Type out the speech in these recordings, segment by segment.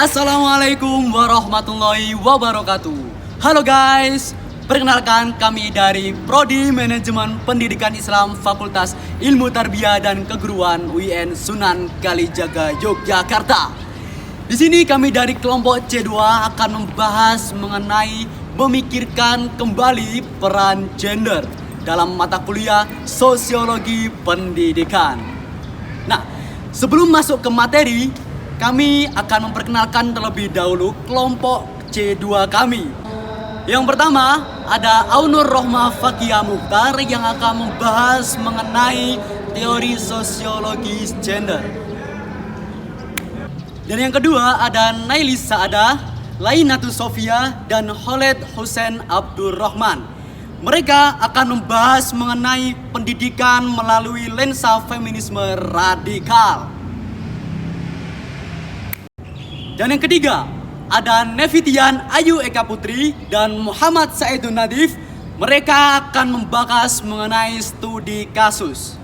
Assalamualaikum warahmatullahi wabarakatuh. Halo guys, perkenalkan kami dari Prodi Manajemen Pendidikan Islam Fakultas Ilmu Tarbiyah dan Keguruan UIN Sunan Kalijaga Yogyakarta. Di sini kami dari kelompok C2 akan membahas mengenai memikirkan kembali peran gender dalam mata kuliah Sosiologi Pendidikan. Nah, sebelum masuk ke materi, kami akan memperkenalkan terlebih dahulu kelompok C2 kami. Yang pertama ada Aunur Rohmah Fakia Mukhtar yang akan membahas mengenai teori sosiologis gender. Dan yang kedua ada Nailis Saadah, Lainatus Sofia, dan Khaled Hussein Abdurrahman. Mereka akan membahas mengenai pendidikan melalui lensa feminisme radikal. Dan yang ketiga, ada Nevitian Ayu Eka Putri dan Muhammad Saidun Nadif. Mereka akan membahas mengenai studi kasus.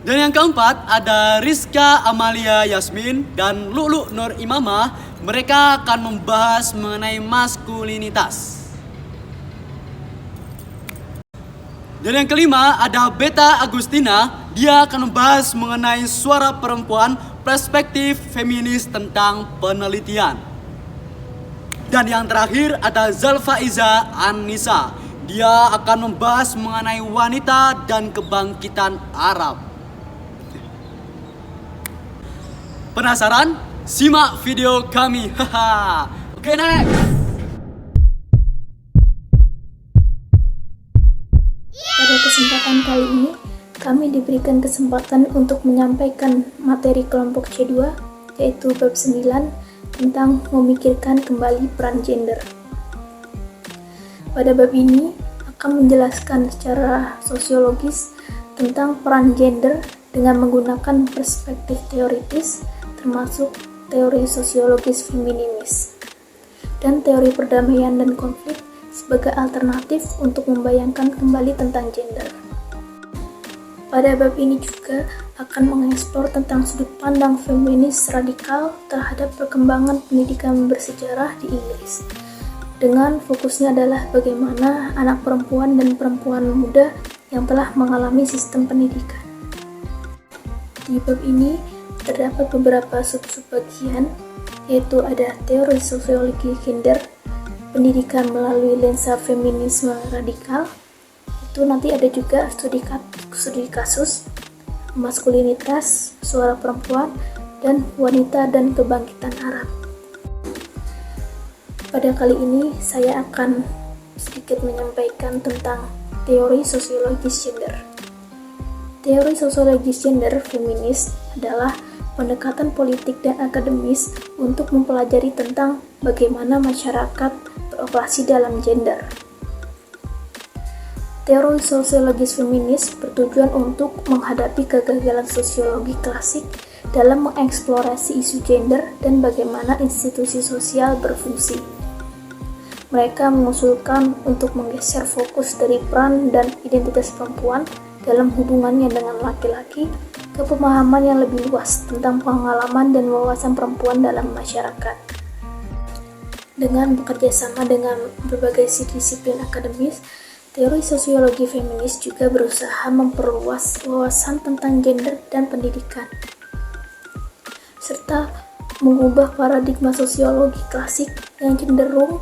Dan yang keempat, ada Rizka Amalia Yasmin dan Lu'lu Nur Imamah. Mereka akan membahas mengenai maskulinitas. Dan yang kelima, ada Beta Agustina. Dia akan membahas mengenai suara perempuan, perspektif feminis tentang penelitian. Dan yang terakhir ada Zalfa Iza Anissa. Dia akan membahas mengenai wanita dan kebangkitan Arab. Penasaran? Simak video kami. Oke, next. Pada kesempatan kali ini, kami diberikan kesempatan untuk menyampaikan materi kelompok C2, yaitu bab 9 tentang memikirkan kembali peran gender. Pada bab ini akan menjelaskan secara sosiologis tentang peran gender dengan menggunakan perspektif teoritis, termasuk teori sosiologis feminis dan teori perdamaian dan konflik sebagai alternatif untuk membayangkan kembali tentang gender. Pada bab ini juga akan mengeksplor tentang sudut pandang feminis radikal terhadap perkembangan pendidikan bersejarah di Inggris. Dengan fokusnya adalah bagaimana anak perempuan dan perempuan muda yang telah mengalami sistem pendidikan. Di bab ini terdapat beberapa sub-sub bagian, yaitu ada teori sosiologi gender, pendidikan melalui lensa feminisme radikal. Itu nanti ada juga studi kasus, maskulinitas, suara perempuan, dan wanita dan kebangkitan Arab. Pada kali ini saya akan sedikit menyampaikan tentang teori sosiologis gender. Teori sosiologis gender feminis adalah pendekatan politik dan akademis untuk mempelajari tentang bagaimana masyarakat beroperasi dalam gender. Teori sosiologis feminis bertujuan untuk menghadapi kegagalan sosiologi klasik dalam mengeksplorasi isu gender dan bagaimana institusi sosial berfungsi. Mereka mengusulkan untuk menggeser fokus dari peran dan identitas perempuan dalam hubungannya dengan laki-laki ke pemahaman yang lebih luas tentang pengalaman dan wawasan perempuan dalam masyarakat. Dengan bekerja sama dengan berbagai disiplin akademis, teori sosiologi feminis juga berusaha memperluas wawasan tentang gender dan pendidikan, serta mengubah paradigma sosiologi klasik yang cenderung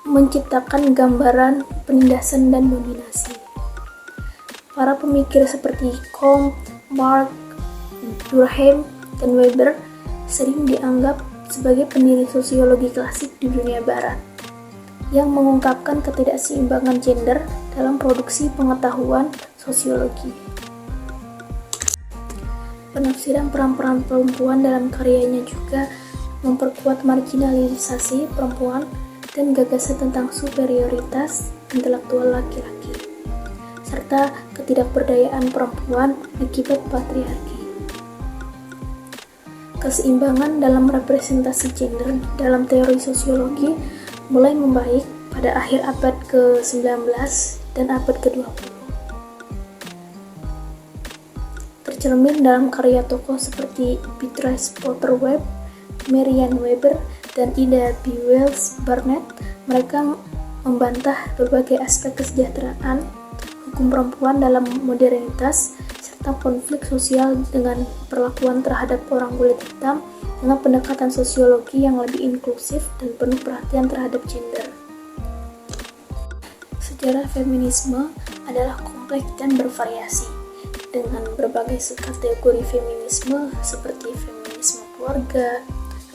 menciptakan gambaran penindasan dan dominasi. Para pemikir seperti Comte, Marx, Durkheim, dan Weber sering dianggap sebagai pendiri sosiologi klasik di dunia barat yang mengungkapkan ketidakseimbangan gender dalam produksi pengetahuan sosiologi. Penafsiran peran-peran perempuan dalam karyanya juga memperkuat marginalisasi perempuan dan gagasan tentang superioritas intelektual laki-laki, serta ketidakberdayaan perempuan akibat patriarki. Keseimbangan dalam representasi gender dalam teori sosiologi mulai membaik pada akhir abad ke-19 dan abad ke-20. tercermin dalam karya tokoh seperti Beatrice Potter Webb, Marian Weber, dan Ida B. Wells Barnett. Mereka membantah berbagai aspek kesejahteraan, hukum perempuan dalam modernitas, serta konflik sosial dengan perlakuan terhadap orang kulit hitam dengan pendekatan sosiologi yang lebih inklusif dan penuh perhatian terhadap gender. Sejarah feminisme adalah kompleks dan bervariasi, dengan berbagai subkategori feminisme seperti feminisme keluarga,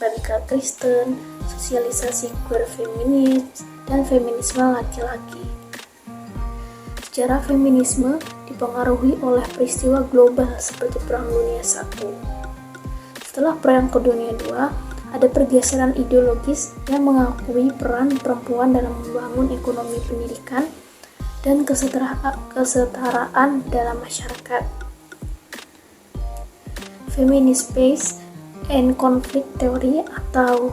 radikal Kristen, sosialisasi queer feminis, dan feminisme laki-laki. Sejarah feminisme dipengaruhi oleh peristiwa global seperti Perang Dunia I. Setelah Perang Dunia II, ada pergeseran ideologis yang mengakui peran perempuan dalam membangun ekonomi pendidikan dan kesetaraan dalam masyarakat. Feminist Space and Conflict Theory atau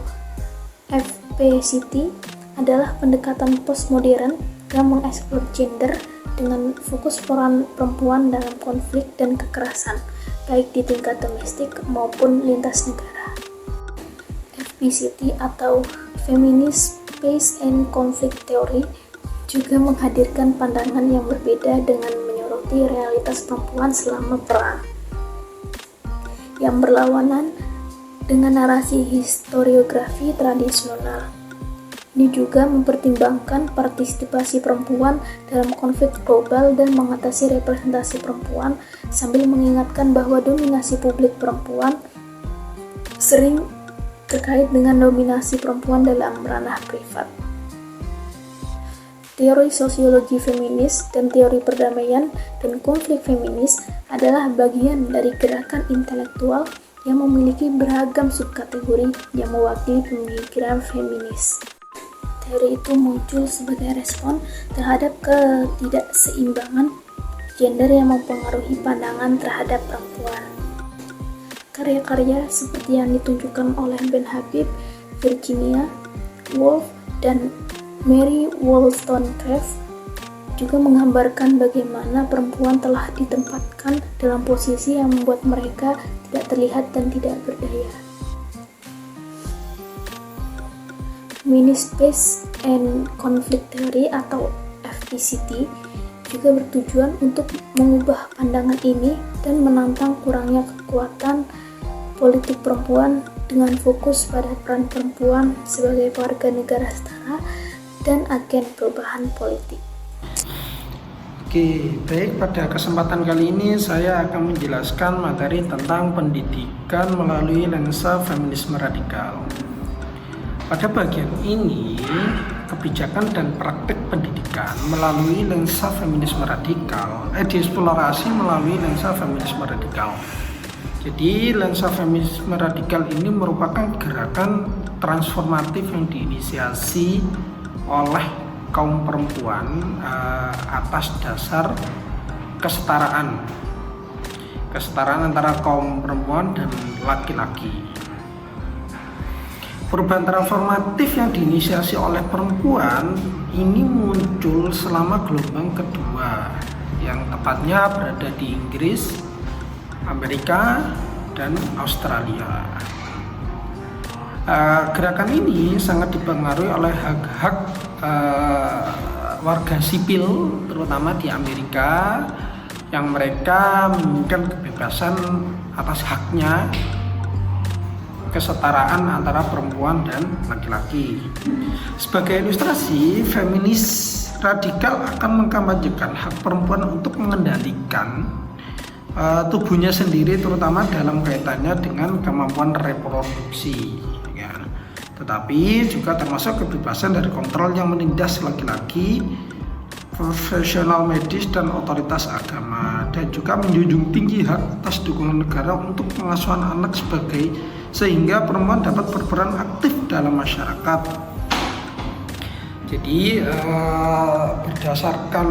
FPCT adalah pendekatan postmodern yang mengeksplor gender dengan fokus peran perempuan dalam konflik dan kekerasan, baik di tingkat domestik maupun lintas negara. FPCT atau Feminist Space and Conflict Theory juga menghadirkan pandangan yang berbeda dengan menyoroti realitas perempuan selama perang, yang berlawanan dengan narasi historiografi tradisional. Ini juga mempertimbangkan partisipasi perempuan dalam konflik global dan mengatasi representasi perempuan sambil mengingatkan bahwa dominasi publik perempuan sering terkait dengan dominasi perempuan dalam ranah privat. Teori sosiologi feminis dan teori perdamaian dan konflik feminis adalah bagian dari gerakan intelektual yang memiliki beragam subkategori yang mewakili pemikiran feminis. Teori itu muncul sebagai respon terhadap ketidakseimbangan gender yang mempengaruhi pandangan terhadap perempuan. Karya-karya seperti yang ditunjukkan oleh Ben Habib, Virginia Woolf, dan Mary Wollstonecraft juga menggambarkan bagaimana perempuan telah ditempatkan dalam posisi yang membuat mereka tidak terlihat dan tidak berdaya. Feminist Space and Conflict Theory atau FPCT juga bertujuan untuk mengubah pandangan ini dan menantang kurangnya kekuatan politik perempuan dengan fokus pada peran perempuan sebagai warga negara setara dan agen perubahan politik. Oke, baik, pada kesempatan kali ini saya akan menjelaskan materi tentang pendidikan melalui lensa feminisme radikal. Pada bagian ini, kebijakan dan praktik pendidikan melalui lensa feminisme radikal dieksplorasi melalui lensa feminisme radikal. Jadi, lensa feminisme radikal ini merupakan gerakan transformatif yang diinisiasi oleh kaum perempuan atas dasar kesetaraan antara kaum perempuan dan laki-laki. Perubahan transformatif yang diinisiasi oleh perempuan ini muncul selama gelombang kedua, yang tepatnya berada di Inggris, Amerika, dan Australia. Gerakan ini sangat dipengaruhi oleh hak-hak warga sipil, terutama di Amerika, yang mereka menginginkan kebebasan atas haknya kesetaraan antara perempuan dan laki-laki. Sebagai ilustrasi, feminis radikal akan mengkampanyekan hak perempuan untuk mengendalikan tubuhnya sendiri, terutama dalam kaitannya dengan kemampuan reproduksi, ya. Tetapi juga termasuk kebebasan dari kontrol yang menindas laki-laki, profesional medis, dan otoritas agama, dan juga menjunjung tinggi hak atas dukungan negara untuk pengasuhan anak sehingga perempuan dapat berperan aktif dalam masyarakat. Jadi berdasarkan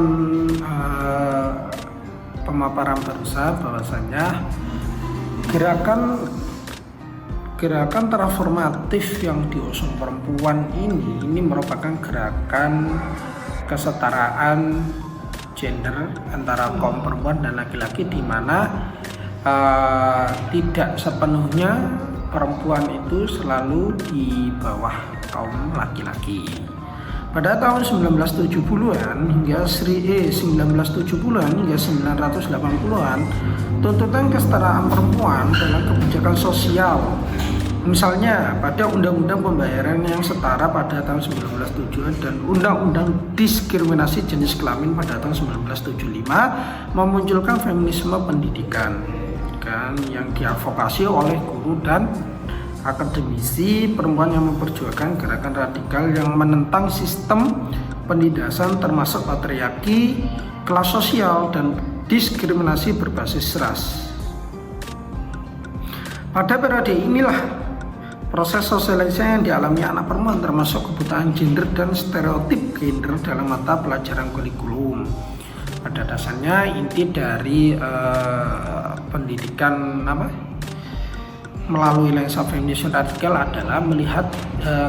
pemaparan barusan bahwasanya gerakan transformatif yang diusung perempuan ini merupakan gerakan kesetaraan gender antara kaum perempuan dan laki-laki, di mana tidak sepenuhnya perempuan itu selalu di bawah kaum laki-laki. Pada tahun 1970-an hingga 1970-an hingga 1980-an, tuntutan kesetaraan perempuan dalam kebijakan sosial, misalnya pada Undang-Undang Pembayaran yang Setara pada tahun 1970 dan Undang-Undang Diskriminasi Jenis Kelamin pada tahun 1975, memunculkan feminisme pendidikan yang diadvokasi oleh guru dan akademisi perempuan yang memperjuangkan gerakan radikal yang menentang sistem penindasan termasuk patriarki, kelas sosial, dan diskriminasi berbasis ras. Pada periode inilah proses sosialisasi yang dialami anak perempuan termasuk kebutaan gender dan stereotip gender dalam mata pelajaran kurikulum. Pada dasarnya inti dari pendidikan melalui lensa feminisme radikal adalah melihat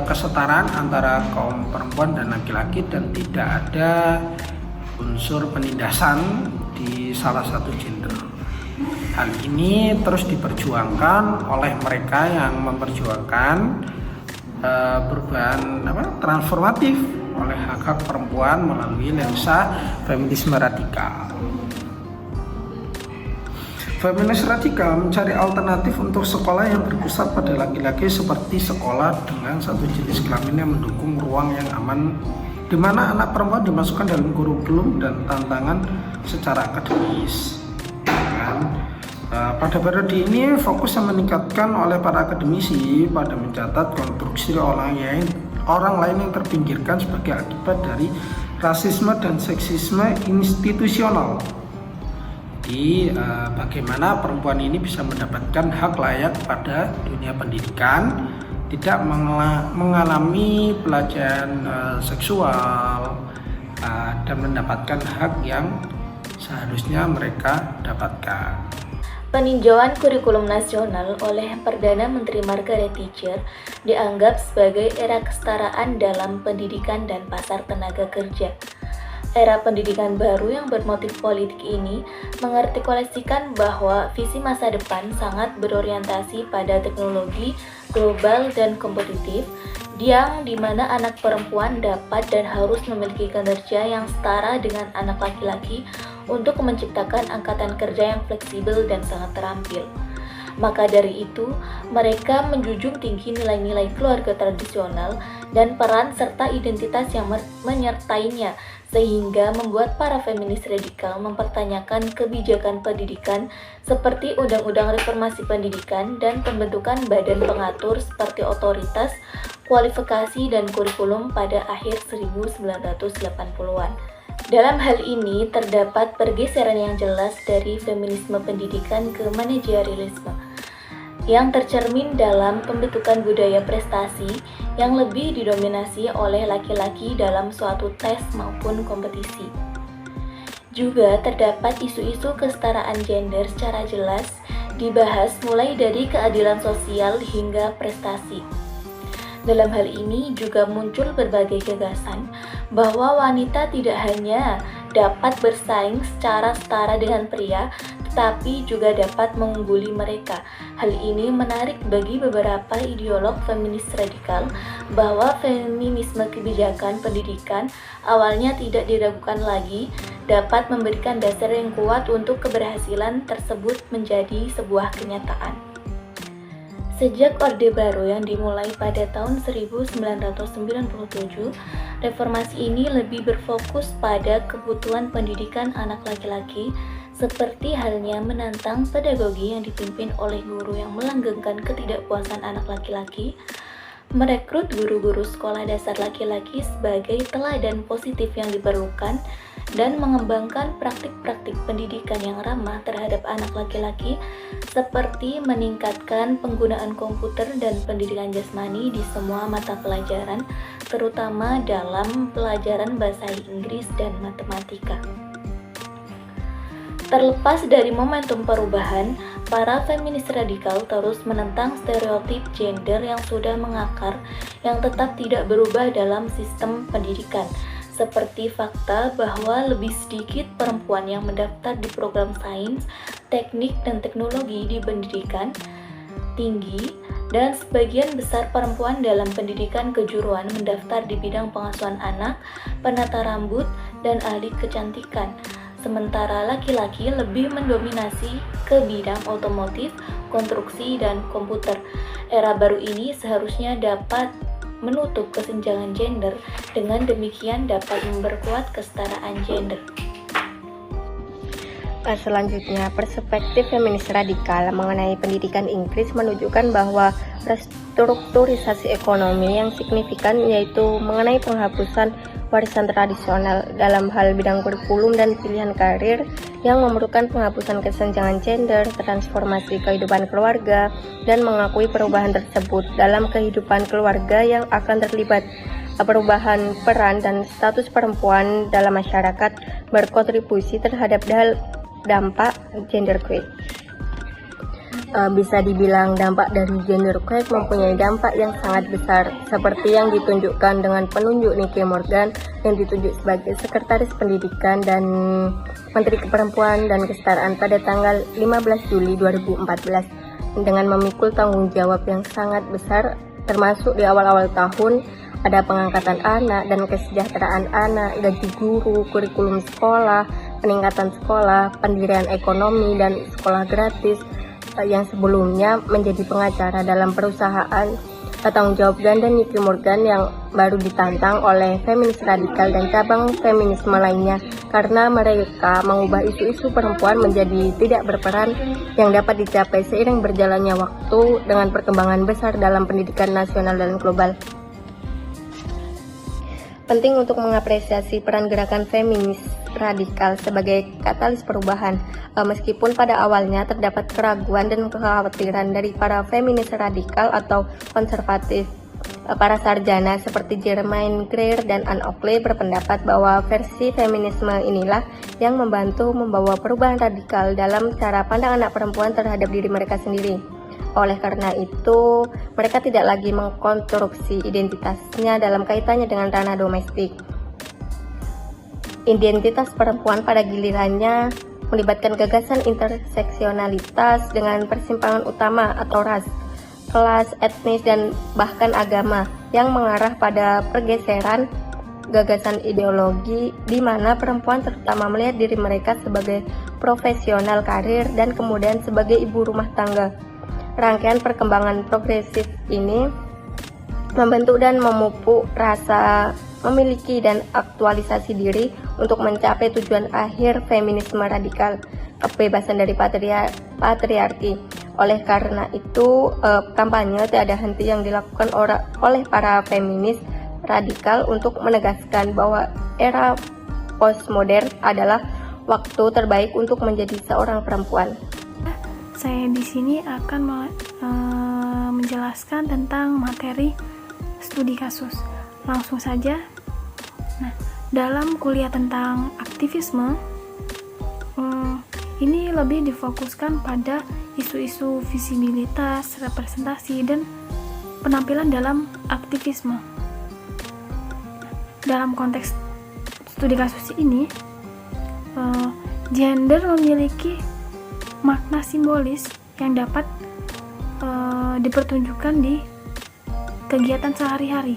kesetaraan antara kaum perempuan dan laki-laki dan tidak ada unsur penindasan di salah satu gender. Hal ini terus diperjuangkan oleh mereka yang memperjuangkan perubahan transformatif oleh hak-hak perempuan melalui lensa feminisme radikal. Feminis radikal mencari alternatif untuk sekolah yang berpusat pada laki-laki seperti sekolah dengan satu jenis kelamin yang mendukung ruang yang aman di mana anak perempuan dimasukkan dalam kurikulum dan tantangan secara akademis. Pada periode ini fokus yang meningkatkan oleh para akademisi pada mencatat konstruksi orang lain yang terpinggirkan sebagai akibat dari rasisme dan seksisme institusional. Bagaimana perempuan ini bisa mendapatkan hak layak pada dunia pendidikan, tidak mengalami pelecehan seksual, dan mendapatkan hak yang seharusnya mereka dapatkan. Peninjauan kurikulum nasional oleh Perdana Menteri Margaret Thatcher dianggap sebagai era kesetaraan dalam pendidikan dan pasar tenaga kerja. Era pendidikan baru yang bermotif politik ini mengartikulasikan bahwa visi masa depan sangat berorientasi pada teknologi global dan kompetitif, yang dimana anak perempuan dapat dan harus memiliki kinerja yang setara dengan anak laki-laki untuk menciptakan angkatan kerja yang fleksibel dan sangat terampil. Maka dari itu, mereka menjunjung tinggi nilai-nilai keluarga tradisional dan peran serta identitas yang menyertainya, sehingga membuat para feminis radikal mempertanyakan kebijakan pendidikan seperti Undang-Undang Reformasi Pendidikan dan pembentukan badan pengatur seperti otoritas, kualifikasi, dan kurikulum pada akhir 1980-an. Dalam hal ini terdapat pergeseran yang jelas dari feminisme pendidikan ke manajerialisme yang tercermin dalam pembentukan budaya prestasi yang lebih didominasi oleh laki-laki dalam suatu tes maupun kompetisi. Juga terdapat isu-isu kesetaraan gender secara jelas dibahas mulai dari keadilan sosial hingga prestasi. Dalam hal ini juga muncul berbagai gagasan bahwa wanita tidak hanya dapat bersaing secara setara dengan pria, tetapi juga dapat mengungguli mereka. Hal ini menarik bagi beberapa ideolog feminis radikal bahwa feminisme kebijakan pendidikan awalnya tidak diragukan lagi dapat memberikan dasar yang kuat untuk keberhasilan tersebut menjadi sebuah kenyataan. Sejak Orde Baru yang dimulai pada tahun 1997, reformasi ini lebih berfokus pada kebutuhan pendidikan anak laki-laki, seperti halnya menantang pedagogi yang dipimpin oleh guru yang melanggengkan ketidakpuasan anak laki-laki, merekrut guru-guru sekolah dasar laki-laki sebagai teladan positif yang diperlukan, dan mengembangkan praktik-praktik pendidikan yang ramah terhadap anak laki-laki seperti meningkatkan penggunaan komputer dan pendidikan jasmani di semua mata pelajaran, terutama dalam pelajaran bahasa Inggris dan matematika. Terlepas dari momentum perubahan, para feminis radikal terus menentang stereotip gender yang sudah mengakar yang tetap tidak berubah dalam sistem pendidikan, seperti fakta bahwa lebih sedikit perempuan yang mendaftar di program sains teknik dan teknologi di pendidikan tinggi, dan sebagian besar perempuan dalam pendidikan kejuruan mendaftar di bidang pengasuhan anak, penata rambut, dan ahli kecantikan. Sementara laki-laki lebih mendominasi ke bidang otomotif, konstruksi, dan komputer. Era baru ini seharusnya dapat menutup kesenjangan gender, dengan demikian dapat memperkuat kesetaraan gender. Selanjutnya, perspektif feminis radikal mengenai pendidikan Inggris menunjukkan bahwa restrukturisasi ekonomi yang signifikan yaitu mengenai penghapusan warisan tradisional dalam hal bidang kurikulum dan pilihan karir yang memerlukan penghapusan kesenjangan gender, transformasi kehidupan keluarga, dan mengakui perubahan tersebut dalam kehidupan keluarga yang akan terlibat perubahan peran dan status perempuan dalam masyarakat berkontribusi terhadap dampak genderqueer. Bisa dibilang dampak dari genderqueer mempunyai dampak yang sangat besar, seperti yang ditunjukkan dengan penunjuk Nicky Morgan yang ditunjuk sebagai Sekretaris Pendidikan dan Menteri Keperempuan dan Kesetaraan pada tanggal 15 Juli 2014 dengan memikul tanggung jawab yang sangat besar, termasuk di awal-awal tahun ada pengangkatan anak dan kesejahteraan anak, gaji guru, kurikulum sekolah, peningkatan sekolah, pendirian ekonomi, dan sekolah gratis yang sebelumnya menjadi pengacara dalam perusahaan tanggung jawab ganda Nicky Morgan yang baru ditantang oleh feminis radikal dan cabang feminisme lainnya karena mereka mengubah isu-isu perempuan menjadi tidak berperan yang dapat dicapai seiring berjalannya waktu dengan perkembangan besar dalam pendidikan nasional dan global. Penting untuk mengapresiasi peran gerakan feminis radikal sebagai katalis perubahan, meskipun pada awalnya terdapat keraguan dan kekhawatiran dari para feminis radikal atau konservatif. Para sarjana seperti Germaine Greer dan Anne Oakley berpendapat bahwa versi feminisme inilah yang membantu membawa perubahan radikal dalam cara pandang anak perempuan terhadap diri mereka sendiri. Oleh karena itu, mereka tidak lagi mengkonstruksi identitasnya dalam kaitannya dengan ranah domestik. Identitas perempuan pada gilirannya melibatkan gagasan interseksionalitas dengan persimpangan utama atau ras, kelas, etnis, dan bahkan agama yang mengarah pada pergeseran gagasan ideologi di mana perempuan terutama melihat diri mereka sebagai profesional karir dan kemudian sebagai ibu rumah tangga. Rangkaian perkembangan progresif ini membentuk dan memupuk rasa memiliki dan aktualisasi diri untuk mencapai tujuan akhir feminisme radikal, kebebasan dari patriarki. Oleh karena itu, kampanye tiada henti yang dilakukan oleh para feminis radikal untuk menegaskan bahwa era postmodern adalah waktu terbaik untuk menjadi seorang perempuan. Saya di sini akan menjelaskan tentang materi studi kasus. Langsung saja. Nah, dalam kuliah tentang aktivisme, ini lebih difokuskan pada isu-isu visibilitas, representasi, dan penampilan dalam aktivisme. Dalam konteks studi kasus ini, gender memiliki makna simbolis yang dapat dipertunjukkan di kegiatan sehari-hari.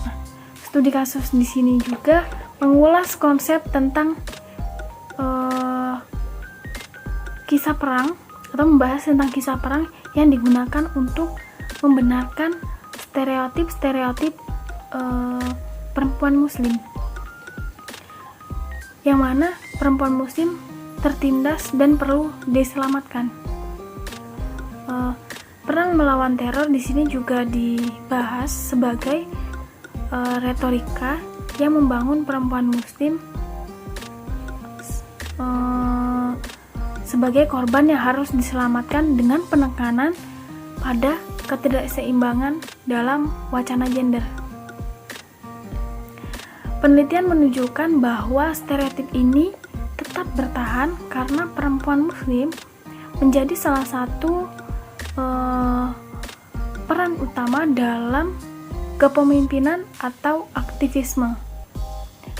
Nah, studi kasus di sini juga mengulas konsep tentang kisah perang atau membahas tentang kisah perang yang digunakan untuk membenarkan stereotip perempuan muslim, yang mana perempuan muslim tertindas dan perlu diselamatkan. Perang melawan teror di sini juga dibahas sebagai retorika yang membangun perempuan muslim sebagai korban yang harus diselamatkan dengan penekanan pada ketidakseimbangan dalam wacana gender. Penelitian menunjukkan bahwa stereotip ini tetap bertahan karena perempuan muslim menjadi salah satu peran utama dalam kepemimpinan atau aktivisme,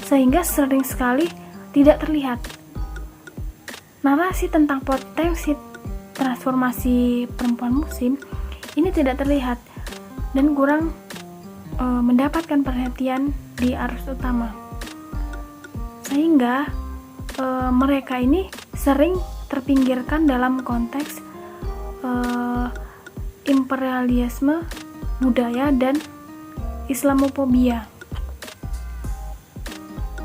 sehingga sering sekali tidak terlihat. narasi tentang potensi transformasi perempuan muslim ini tidak terlihat dan kurang mendapatkan perhatian di arus utama, sehingga mereka ini sering terpinggirkan dalam konteks imperialisme budaya dan Islamofobia.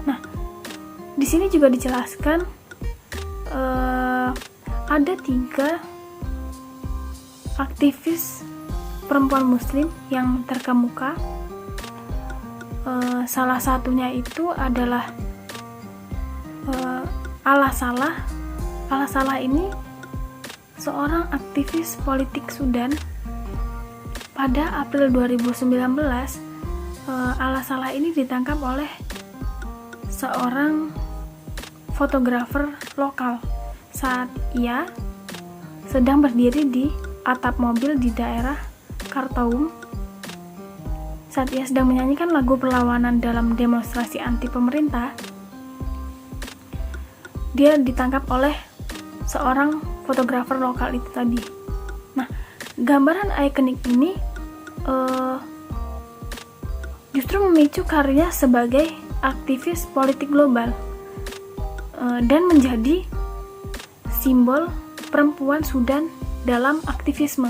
Nah, di sini juga dijelaskan ada 3 aktivis perempuan muslim yang terkemuka. Salah satunya itu adalah Ala Salah. Ala Salah ini seorang aktivis politik Sudan. Pada April 2019, Ala Salah ini ditangkap oleh seorang fotografer lokal saat ia sedang berdiri di atap mobil di daerah Khartoum saat ia sedang menyanyikan lagu perlawanan dalam demonstrasi anti pemerintah. Dia ditangkap oleh seorang fotografer lokal itu tadi. Nah, gambaran ikonik ini justru memicu karya sebagai aktivis politik global dan menjadi simbol perempuan Sudan dalam aktivisme.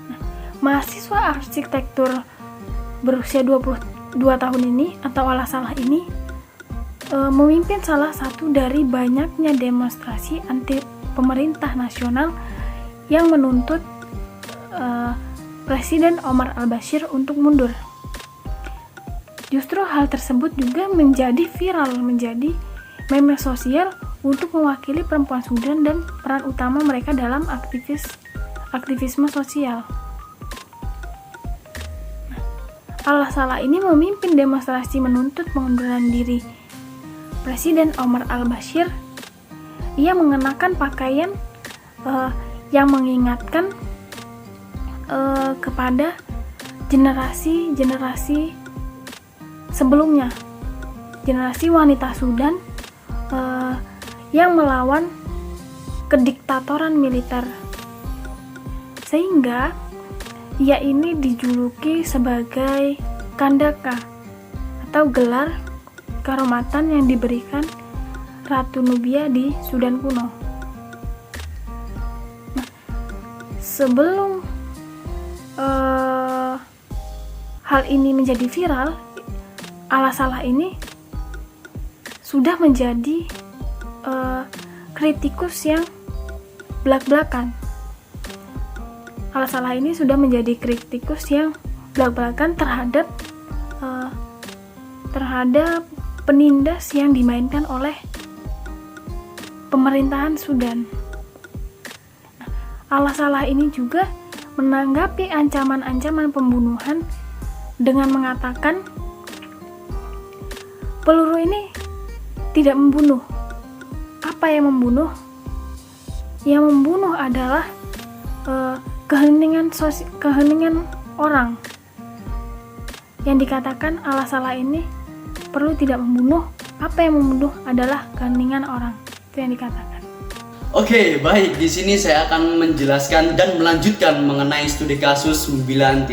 Nah, mahasiswa arsitektur berusia 22 tahun ini atau Ala Salah ini memimpin salah satu dari banyaknya demonstrasi anti pemerintah nasional yang menuntut Presiden Omar al-Bashir untuk mundur. Justru hal tersebut juga menjadi viral, menjadi meme sosial untuk mewakili perempuan Sudan dan peran utama mereka dalam aktivisme sosial. Ala Salah ini memimpin demonstrasi menuntut pengunduran diri Presiden Omar al-Bashir. Ia mengenakan pakaian yang mengingatkan kepada generasi sebelumnya, generasi wanita Sudan yang melawan kediktatoran militer, sehingga ia ini dijuluki sebagai Kandaka atau gelar kehormatan yang diberikan Ratu Nubia di Sudan kuno. Nah, sebelum hal ini menjadi viral, Ala Salah ini sudah menjadi kritikus yang belak-belakan. Ala Salah ini sudah menjadi kritikus yang belak-belakan terhadap penindas yang dimainkan oleh pemerintahan Sudan. Ala Salah ini juga menanggapi ancaman-ancaman pembunuhan dengan mengatakan peluru ini tidak membunuh. Apa yang membunuh? Yang membunuh adalah keheningan orang. Yang dikatakan Ala Salah ini perlu tidak membunuh. Apa yang membunuh adalah keheningan orang. Itu yang dikatakan. Oke, baik. Di sini saya akan menjelaskan dan melanjutkan mengenai studi kasus 9.1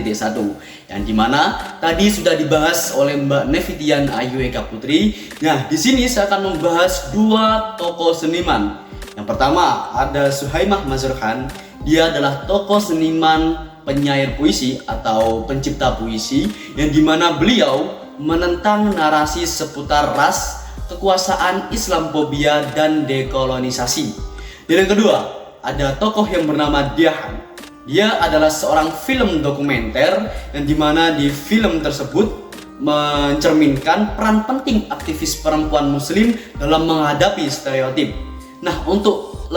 yang dimana tadi sudah dibahas oleh Mbak Nevitian Ayu Eka Putri. Nah, di sini saya akan membahas 2 tokoh seniman. Yang pertama ada Suhaimah Mazrur-Khan. Dia adalah tokoh seniman penyair puisi atau pencipta puisi yang dimana beliau menentang narasi seputar ras, kekuasaan, Islamofobia, dan dekolonisasi. Dan yang kedua, ada tokoh yang bernama Diahan. Dia adalah seorang film dokumenter yang dimana di film tersebut mencerminkan peran penting aktivis perempuan muslim dalam menghadapi stereotip. Nah, untuk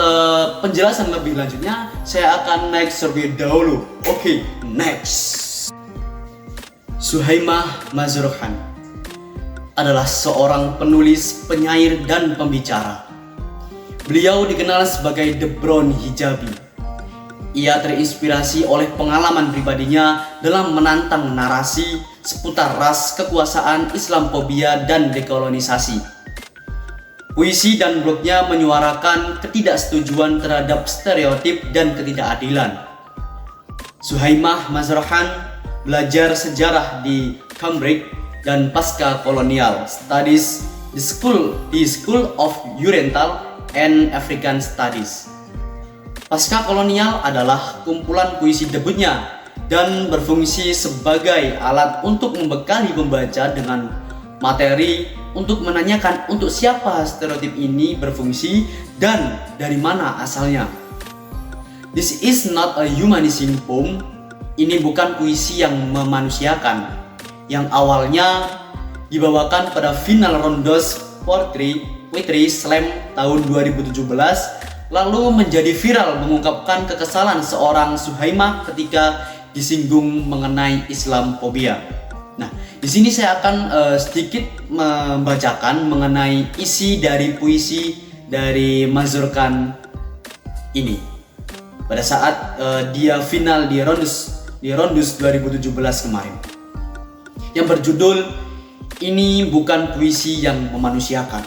penjelasan lebih lanjutnya, saya akan naik survei dahulu. Oke, next. Suhaimah Mazrur-Khan adalah seorang penulis, penyair, dan pembicara. Beliau dikenal sebagai The Brown Hijabi. Ia terinspirasi oleh pengalaman pribadinya dalam menantang narasi seputar ras, kekuasaan, Islamofobia, dan dekolonisasi. puisi dan blognya menyuarakan ketidaksetujuan terhadap stereotip dan ketidakadilan. Suhaimah Mazharhan belajar sejarah di Cambridge dan pasca kolonial studies di School of Oriental and African Studies. Pasca kolonial adalah kumpulan puisi debutnya dan berfungsi sebagai alat untuk membekali pembaca dengan materi untuk menanyakan untuk siapa stereotip ini berfungsi dan dari mana asalnya. This is not a humanizing poem. Ini bukan puisi yang memanusiakan, yang awalnya dibawakan pada final Rondos Poetry Slam tahun 2017, lalu menjadi viral mengungkapkan kekesalan seorang Suhaimah ketika disinggung mengenai Islamofobia. Nah, di sini saya akan sedikit membacakan mengenai isi dari puisi dari Mazharhan ini pada saat dia final di Rondos 2017 kemarin, yang berjudul "Ini Bukan Puisi Yang Memanusiakan".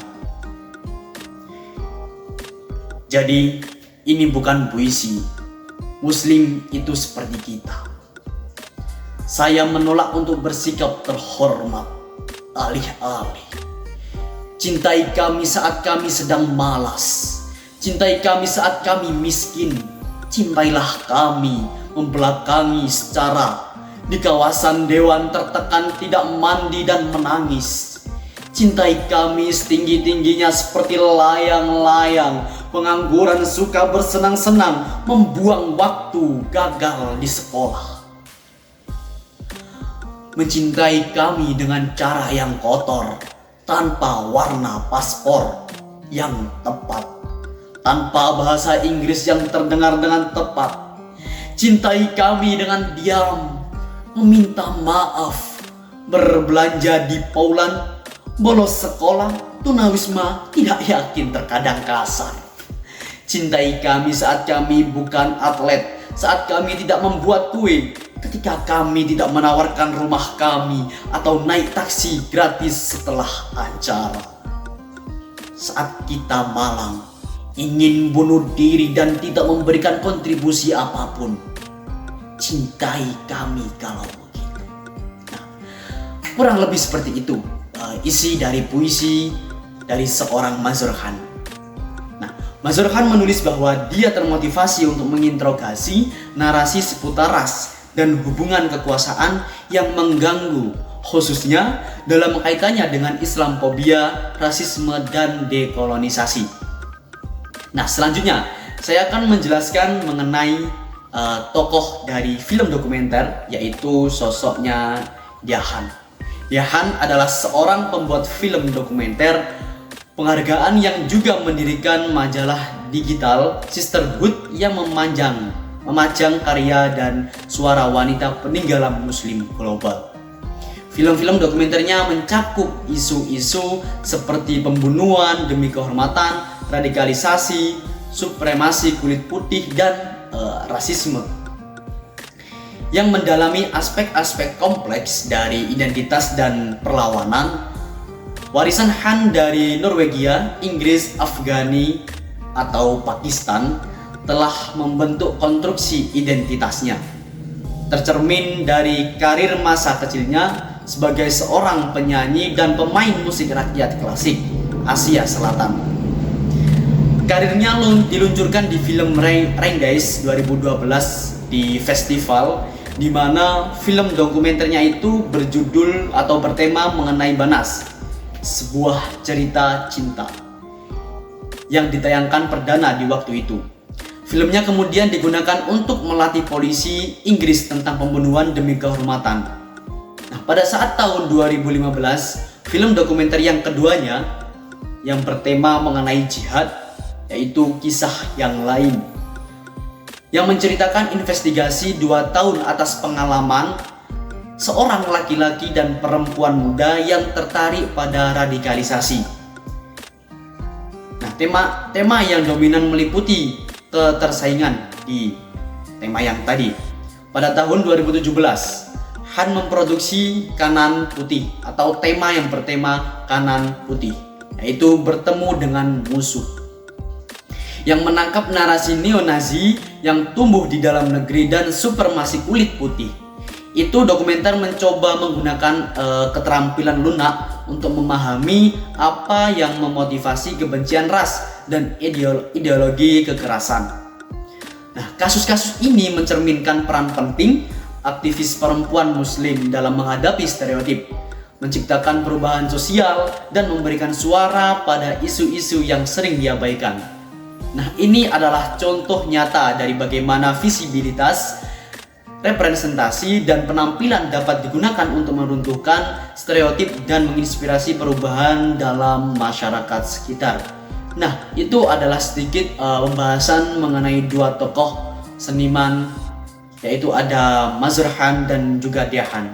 Jadi, ini bukan puisi. Muslim itu seperti kita. Saya menolak untuk bersikap terhormat, alih-alih. Cintai kami saat kami sedang malas. Cintai kami saat kami miskin. Cintailah kami membelakangi secara di kawasan dewan tertekan tidak mandi dan menangis. Cintai kami setinggi-tingginya seperti layang-layang. Pengangguran suka bersenang-senang, membuang waktu gagal di sekolah. Mencintai kami dengan cara yang kotor, tanpa warna paspor yang tepat, tanpa bahasa Inggris yang terdengar dengan tepat. Cintai kami dengan diam, meminta maaf, berbelanja di Paulan, bolos sekolah, tunawisma, tidak yakin terkadang kasar. Cintai kami saat kami bukan atlet, saat kami tidak membuat kue, ketika kami tidak menawarkan rumah kami atau naik taksi gratis setelah acara. Saat kita malang, ingin bunuh diri dan tidak memberikan kontribusi apapun. Cintai kami kalau begitu. Nah, kurang lebih seperti itu isi dari puisi dari seorang Mazharhan. Nah, Mazharhan menulis bahwa dia termotivasi untuk menginterogasi narasi seputar ras dan hubungan kekuasaan yang mengganggu, khususnya dalam kaitannya dengan Islamofobia, rasisme, dan dekolonisasi. Nah, selanjutnya saya akan menjelaskan mengenai tokoh dari film dokumenter, yaitu sosoknya Diahan. Diahan adalah seorang pembuat film dokumenter, penghargaan yang juga mendirikan majalah digital Sisterhood yang memajang karya dan suara wanita peninggalan Muslim global. Film-film dokumenternya mencakup isu-isu seperti pembunuhan demi kehormatan, radikalisasi, supremasi kulit putih, dan rasisme, yang mendalami aspek-aspek kompleks dari identitas dan perlawanan. Warisan Han dari Norwegia, Inggris, Afghani, atau Pakistan telah membentuk konstruksi identitasnya, tercermin dari karir masa kecilnya sebagai seorang penyanyi dan pemain musik rakyat klasik Asia Selatan. Karirnya diluncurkan di film Rain Days 2012 di festival, di mana film dokumenternya itu berjudul atau bertema mengenai Banas, sebuah cerita cinta, yang ditayangkan perdana di waktu itu. Filmnya kemudian digunakan untuk melatih polisi Inggris tentang pembunuhan demi kehormatan. Nah, pada saat tahun 2015, film dokumenter yang keduanya yang bertema mengenai jihad, yaitu Kisah Yang Lain, yang menceritakan investigasi 2 tahun atas pengalaman seorang laki-laki dan perempuan muda yang tertarik pada radikalisasi. Nah, tema yang dominan meliputi ketersaingan di tema yang tadi. Pada tahun 2017, Han memproduksi Kanan Putih atau tema yang bertema Kanan Putih. yaitu bertemu dengan musuh. Yang menangkap narasi neo-Nazi yang tumbuh di dalam negeri dan supremasi kulit putih. Itu dokumenter mencoba menggunakan keterampilan lunak untuk memahami apa yang memotivasi kebencian ras dan ideologi kekerasan. Nah, kasus-kasus ini mencerminkan peran penting aktivis perempuan muslim dalam menghadapi stereotip, menciptakan perubahan sosial, dan memberikan suara pada isu-isu yang sering diabaikan. Nah, ini adalah contoh nyata dari bagaimana visibilitas, representasi, dan penampilan dapat digunakan untuk meruntuhkan stereotip dan menginspirasi perubahan dalam masyarakat sekitar. Nah, itu adalah sedikit pembahasan mengenai dua tokoh seniman, yaitu ada Mazrhan dan juga Diahan.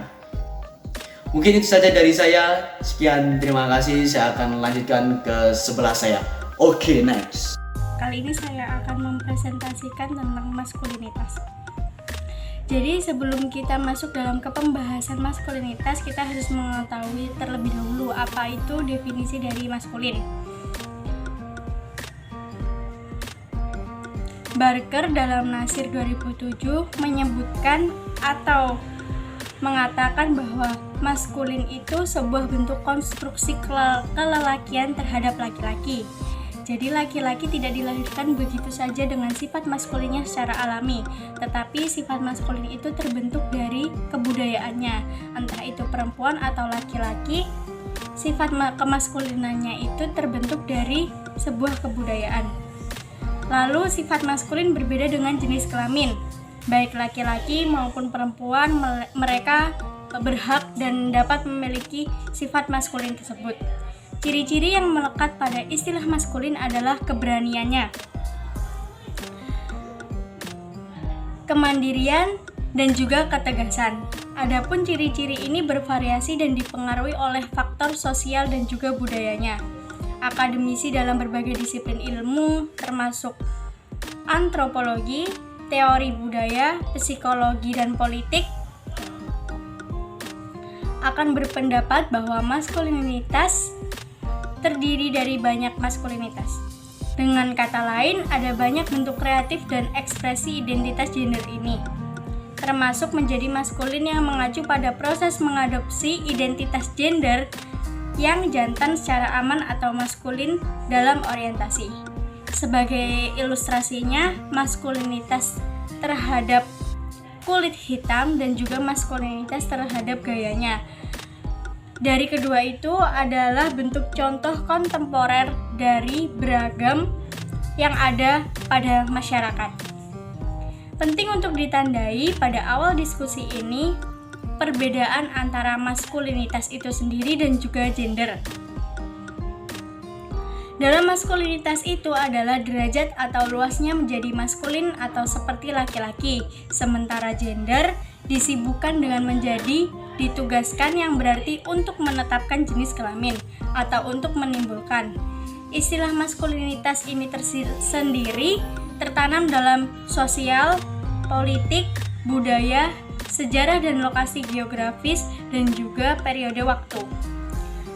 Mungkin itu saja dari saya. Sekian, terima kasih. Saya akan lanjutkan ke sebelah saya. Oke, next. Kali ini saya akan mempresentasikan tentang maskulinitas. Jadi sebelum kita masuk dalam pembahasan maskulinitas, kita harus mengetahui terlebih dahulu apa itu definisi dari maskulin. Barker dalam Nasir 2007 menyebutkan atau mengatakan bahwa maskulin itu sebuah bentuk konstruksi kelelakian terhadap laki-laki. Jadi laki-laki tidak dilahirkan begitu saja dengan sifat maskulinnya secara alami, tetapi sifat maskulin itu terbentuk dari kebudayaannya. Entah itu perempuan atau laki-laki, sifat kemaskulinannya itu terbentuk dari sebuah kebudayaan. Lalu sifat maskulin berbeda dengan jenis kelamin. Baik laki-laki maupun perempuan, mereka berhak dan dapat memiliki sifat maskulin tersebut. Ciri-ciri yang melekat pada istilah maskulin adalah keberaniannya, kemandirian, dan juga ketegasan. Adapun ciri-ciri ini bervariasi dan dipengaruhi oleh faktor sosial dan juga budayanya. Akademisi dalam berbagai disiplin ilmu, termasuk antropologi, teori budaya, psikologi, dan politik, akan berpendapat bahwa maskulinitas terdiri dari banyak maskulinitas. Dengan kata lain, ada banyak bentuk kreatif dan ekspresi identitas gender ini, termasuk menjadi maskulin yang mengacu pada proses mengadopsi identitas gender yang jantan secara aman atau maskulin dalam orientasi. Sebagai ilustrasinya, maskulinitas terhadap kulit hitam dan juga maskulinitas terhadap gayanya. Dari kedua itu adalah bentuk contoh kontemporer dari beragam yang ada pada masyarakat. Penting untuk ditandai pada awal diskusi ini perbedaan antara maskulinitas itu sendiri dan juga gender. Dalam maskulinitas itu adalah derajat atau luasnya menjadi maskulin atau seperti laki-laki, sementara gender disibukkan dengan menjadi ditugaskan yang berarti untuk menetapkan jenis kelamin atau untuk menimbulkan. Istilah maskulinitas ini tersendiri tertanam dalam sosial, politik, budaya, sejarah dan lokasi geografis dan juga periode waktu.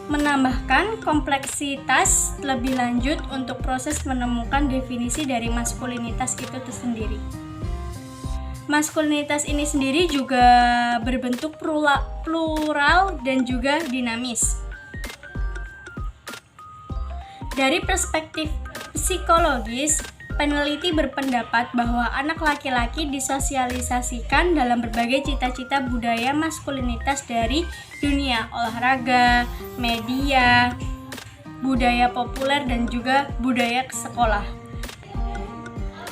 Menambahkan kompleksitas lebih lanjut untuk proses menemukan definisi dari maskulinitas itu tersendiri. Maskulinitas ini sendiri juga berbentuk plural dan juga dinamis. Dari perspektif psikologis, peneliti berpendapat bahwa anak laki-laki disosialisasikan dalam berbagai cita-cita budaya maskulinitas dari dunia olahraga, media, budaya populer, dan juga budaya sekolah.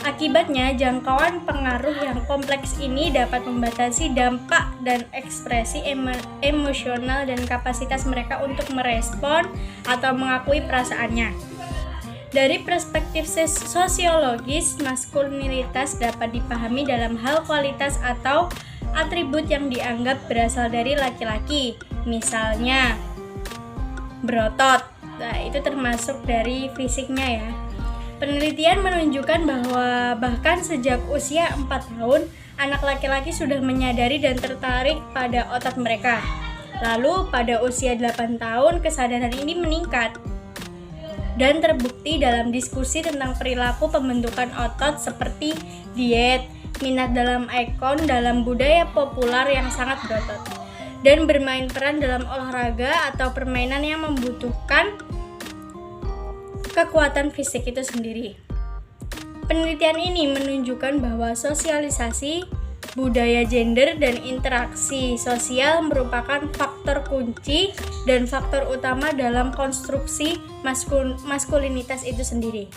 Akibatnya, jangkauan pengaruh yang kompleks ini dapat membatasi dampak dan ekspresi emosional dan kapasitas mereka untuk merespon atau mengakui perasaannya. Dari perspektif sosiologis, maskulinitas dapat dipahami dalam hal kualitas atau atribut yang dianggap berasal dari laki-laki. Misalnya, berotot. Nah, itu termasuk dari fisiknya ya. Penelitian menunjukkan bahwa bahkan sejak usia 4 tahun, anak laki-laki sudah menyadari dan tertarik pada otot mereka. Lalu pada usia 8 tahun, kesadaran ini meningkat. dan terbukti dalam diskusi tentang perilaku pembentukan otot seperti diet, minat dalam ikon dalam budaya populer yang sangat berotot, dan bermain peran dalam olahraga atau permainan yang membutuhkan kekuatan fisik itu sendiri. Penelitian ini menunjukkan bahwa sosialisasi, budaya gender, dan interaksi sosial merupakan faktor kunci dan faktor utama dalam konstruksi maskulinitas itu sendiri.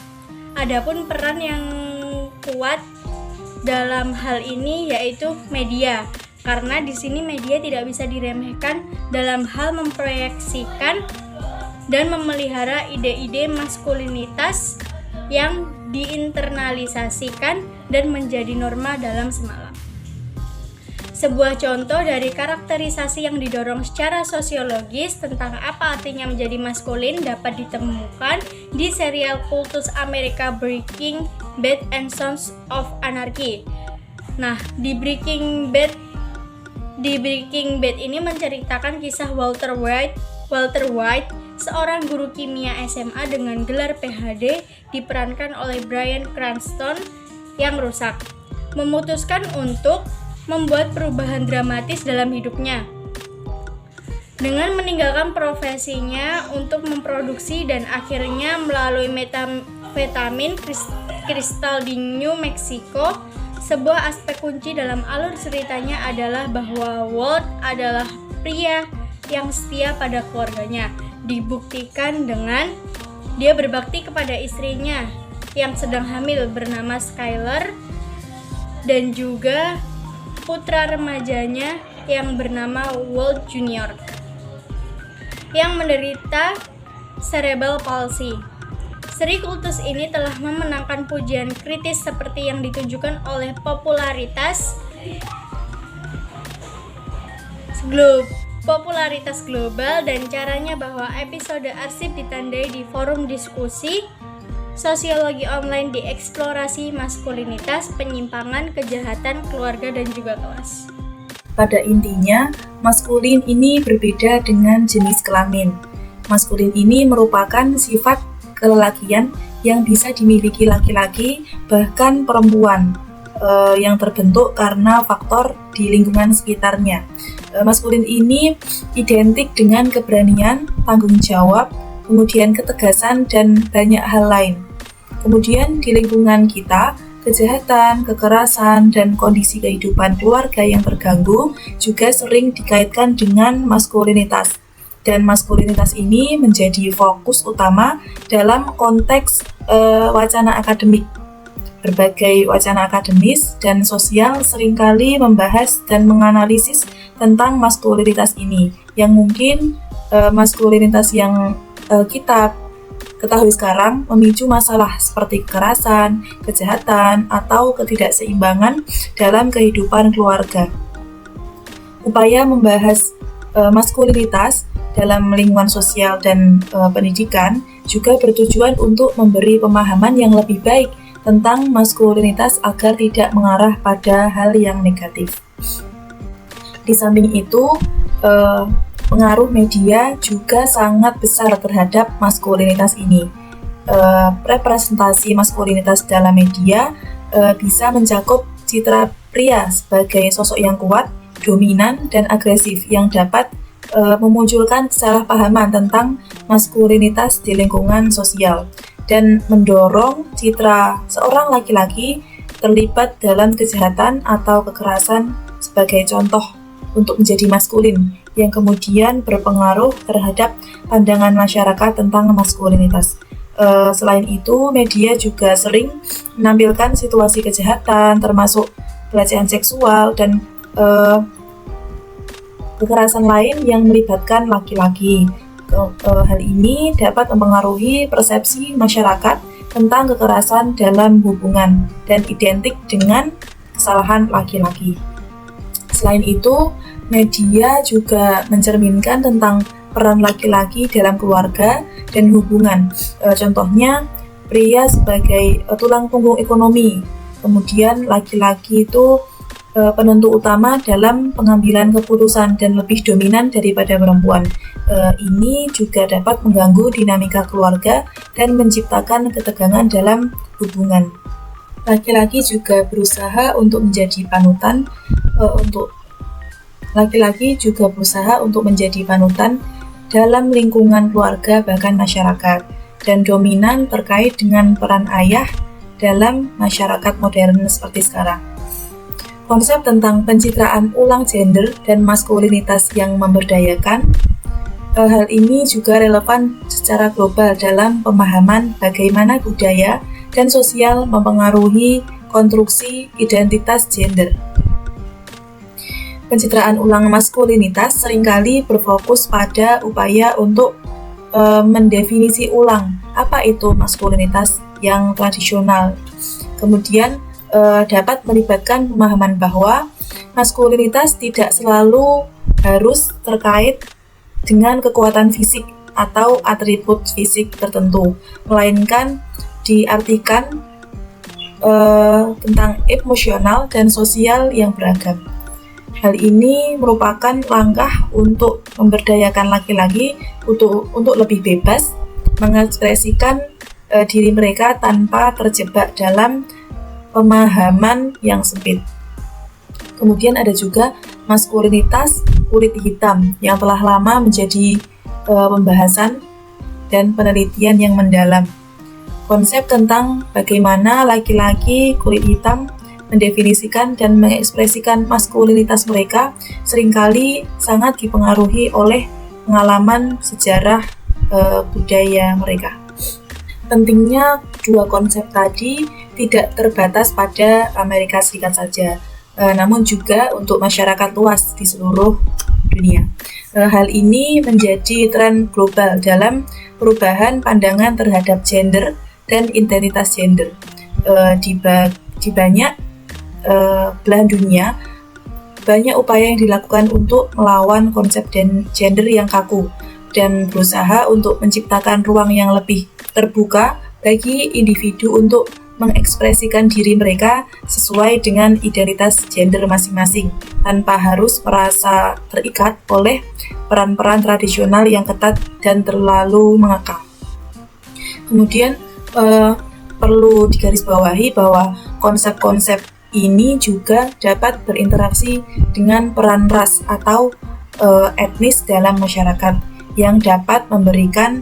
Adapun peran yang kuat dalam hal ini yaitu media, karena di sini media tidak bisa diremehkan dalam hal memproyeksikan dan memelihara ide-ide maskulinitas yang diinternalisasikan dan menjadi norma dalam semalam. Sebuah contoh dari karakterisasi yang didorong secara sosiologis tentang apa artinya menjadi maskulin dapat ditemukan di serial kultus Amerika Breaking Bad and Sons of Anarchy. Nah, di Breaking Bad ini menceritakan kisah Walter White, seorang guru kimia SMA dengan gelar PhD diperankan oleh Bryan Cranston yang rusak, memutuskan untuk membuat perubahan dramatis dalam hidupnya dengan meninggalkan profesinya untuk memproduksi dan akhirnya melalui metamfetamin kristal di New Mexico. Sebuah aspek kunci dalam alur ceritanya adalah bahwa Walt adalah pria yang setia pada keluarganya, dibuktikan dengan dia berbakti kepada istrinya yang sedang hamil bernama Skyler dan juga putra remajanya yang bernama Walt Jr. yang menderita cerebral palsy. Seri kultus ini telah memenangkan pujian kritis seperti yang ditunjukkan oleh popularitas global, dan caranya bahwa episode arsip ditandai di forum diskusi sosiologi online dieksplorasi maskulinitas, penyimpangan, kejahatan, keluarga, dan juga kelas. Pada intinya, maskulin ini berbeda dengan jenis kelamin. Maskulin ini merupakan sifat kelelakian yang bisa dimiliki laki-laki, bahkan perempuan, yang terbentuk karena faktor di lingkungan sekitarnya. Maskulin ini identik dengan keberanian, tanggung jawab, kemudian ketegasan, dan banyak hal lain. Kemudian di lingkungan kita, kejahatan, kekerasan, dan kondisi kehidupan keluarga yang terganggu juga sering dikaitkan dengan maskulinitas. Dan maskulinitas ini menjadi fokus utama dalam konteks wacana akademik. Berbagai wacana akademis dan sosial seringkali membahas dan menganalisis tentang maskulinitas ini, yang mungkin maskulinitas yang kita ketahui sekarang memicu masalah seperti kekerasan, kejahatan, atau ketidakseimbangan dalam kehidupan keluarga. Upaya membahas maskulinitas dalam lingkungan sosial dan pendidikan juga bertujuan untuk memberi pemahaman yang lebih baik tentang maskulinitas agar tidak mengarah pada hal yang negatif. Di samping itu, pengaruh media juga sangat besar terhadap maskulinitas ini. Representasi maskulinitas dalam media bisa mencakup citra pria sebagai sosok yang kuat, dominan, dan agresif yang dapat memunculkan kesalahpahaman tentang maskulinitas di lingkungan sosial dan mendorong citra seorang laki-laki terlibat dalam kejahatan atau kekerasan sebagai contoh untuk menjadi maskulin yang kemudian berpengaruh terhadap pandangan masyarakat tentang maskulinitas. Selain itu, media juga sering menampilkan situasi kejahatan termasuk pelecehan seksual dan kekerasan lain yang melibatkan laki-laki. Hal ini dapat mempengaruhi persepsi masyarakat tentang kekerasan dalam hubungan dan identik dengan kesalahan laki-laki. Selain itu, media juga mencerminkan tentang peran laki-laki dalam keluarga dan hubungan. Contohnya, pria sebagai tulang punggung ekonomi, kemudian laki-laki itu penentu utama dalam pengambilan keputusan dan lebih dominan daripada perempuan. Ini juga dapat mengganggu dinamika keluarga dan menciptakan ketegangan dalam hubungan. Laki-laki juga berusaha untuk menjadi panutan dalam lingkungan keluarga bahkan masyarakat, dan dominan terkait dengan peran ayah dalam masyarakat modern seperti sekarang. Konsep tentang pencitraan ulang gender dan maskulinitas yang memberdayakan, hal ini juga relevan secara global dalam pemahaman bagaimana budaya dan sosial mempengaruhi konstruksi identitas gender. Pencitraan ulang maskulinitas seringkali berfokus pada upaya untuk mendefinisi ulang apa itu maskulinitas yang tradisional. Kemudian dapat melibatkan pemahaman bahwa maskulinitas tidak selalu harus terkait dengan kekuatan fisik atau atribut fisik tertentu, melainkan diartikan tentang emosional dan sosial yang beragam. Hal ini merupakan langkah untuk memberdayakan laki-laki untuk lebih bebas mengekspresikan diri mereka tanpa terjebak dalam pemahaman yang sempit. Kemudian ada juga maskulinitas kulit hitam yang telah lama menjadi pembahasan dan penelitian yang mendalam. Konsep tentang bagaimana laki-laki kulit hitam mendefinisikan dan mengekspresikan maskulinitas mereka seringkali sangat dipengaruhi oleh pengalaman sejarah budaya mereka. Pentingnya dua konsep tadi tidak terbatas pada Amerika Serikat saja, namun juga untuk masyarakat luas di seluruh dunia. Hal ini menjadi tren global dalam perubahan pandangan terhadap gender dan identitas gender. Di banyak belahan dunia, banyak upaya yang dilakukan untuk melawan konsep gender yang kaku dan berusaha untuk menciptakan ruang yang lebih terbuka bagi individu untuk mengekspresikan diri mereka sesuai dengan identitas gender masing-masing tanpa harus merasa terikat oleh peran-peran tradisional yang ketat dan terlalu mengekang. Kemudian perlu digarisbawahi bahwa konsep-konsep ini juga dapat berinteraksi dengan peran ras atau etnis dalam masyarakat yang dapat memberikan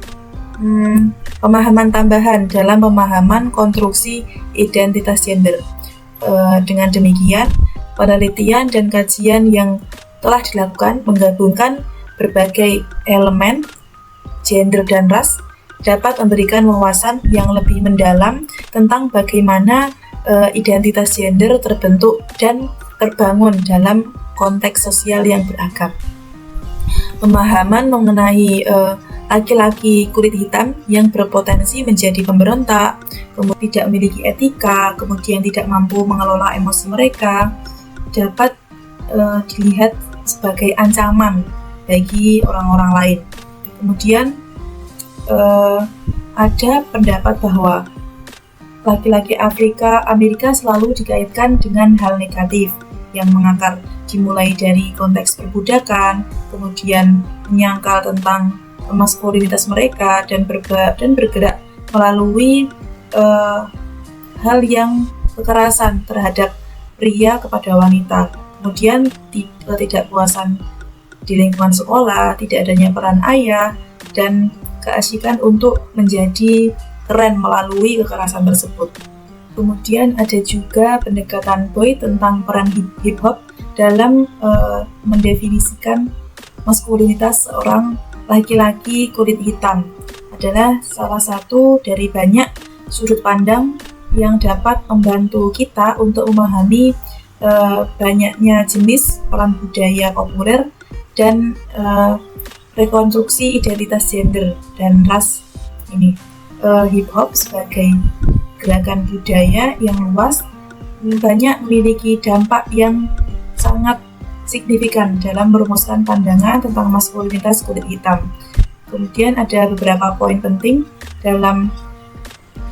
pemahaman tambahan dalam pemahaman konstruksi identitas gender. Dengan demikian, penelitian dan kajian yang telah dilakukan menggabungkan berbagai elemen gender dan ras dapat memberikan wawasan yang lebih mendalam tentang bagaimana identitas gender terbentuk dan terbangun dalam konteks sosial yang beragam. Pemahaman mengenai laki-laki kulit hitam yang berpotensi menjadi pemberontak, kemudian tidak memiliki etika, kemudian tidak mampu mengelola emosi mereka, dapat dilihat sebagai ancaman bagi orang-orang lain. Kemudian ada pendapat bahwa laki-laki Amerika selalu dikaitkan dengan hal negatif yang mengakar dimulai dari konteks perbudakan, kemudian menyangkal tentang maskulinitas mereka dan bergerak melalui hal yang kekerasan terhadap pria kepada wanita. Kemudian ketidakpuasan di lingkungan sekolah, tidak adanya peran ayah, dan keasikan untuk menjadi keren melalui kekerasan tersebut. Kemudian ada juga pendekatan Boyd tentang peran hip hop dalam mendefinisikan maskulinitas seorang laki-laki kulit hitam. Adalah salah satu dari banyak sudut pandang yang dapat membantu kita untuk memahami banyaknya jenis peran budaya populer dan rekonstruksi identitas gender dan ras ini. Hip hop sebagai gerakan budaya yang luas banyak memiliki dampak yang sangat signifikan dalam merumuskan pandangan tentang maskulinitas kulit hitam. Kemudian ada beberapa poin penting dalam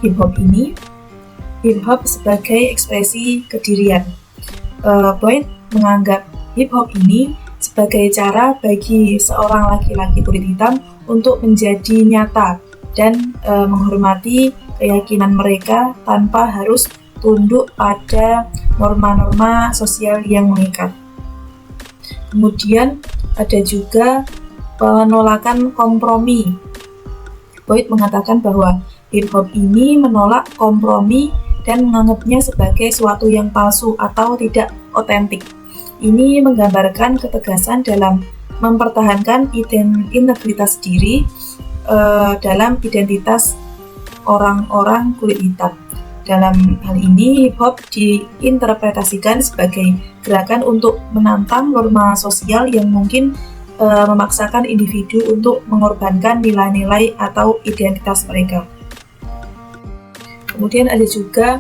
hip hop ini. Hip hop sebagai ekspresi kedirian. Boyd menganggap hip hop ini sebagai cara bagi seorang laki-laki kulit hitam untuk menjadi nyata dan menghormati keyakinan mereka tanpa harus tunduk pada norma-norma sosial yang mengikat. Kemudian ada juga penolakan kompromi. Boyd mengatakan bahwa hip hop ini menolak kompromi dan menganggapnya sebagai suatu yang palsu atau tidak otentik. Ini menggambarkan ketegasan dalam mempertahankan integritas diri dalam identitas orang-orang kulit hitam. Dalam hal ini, hip hop diinterpretasikan sebagai gerakan untuk menantang norma sosial yang mungkin memaksakan individu untuk mengorbankan nilai-nilai atau identitas mereka. Kemudian ada juga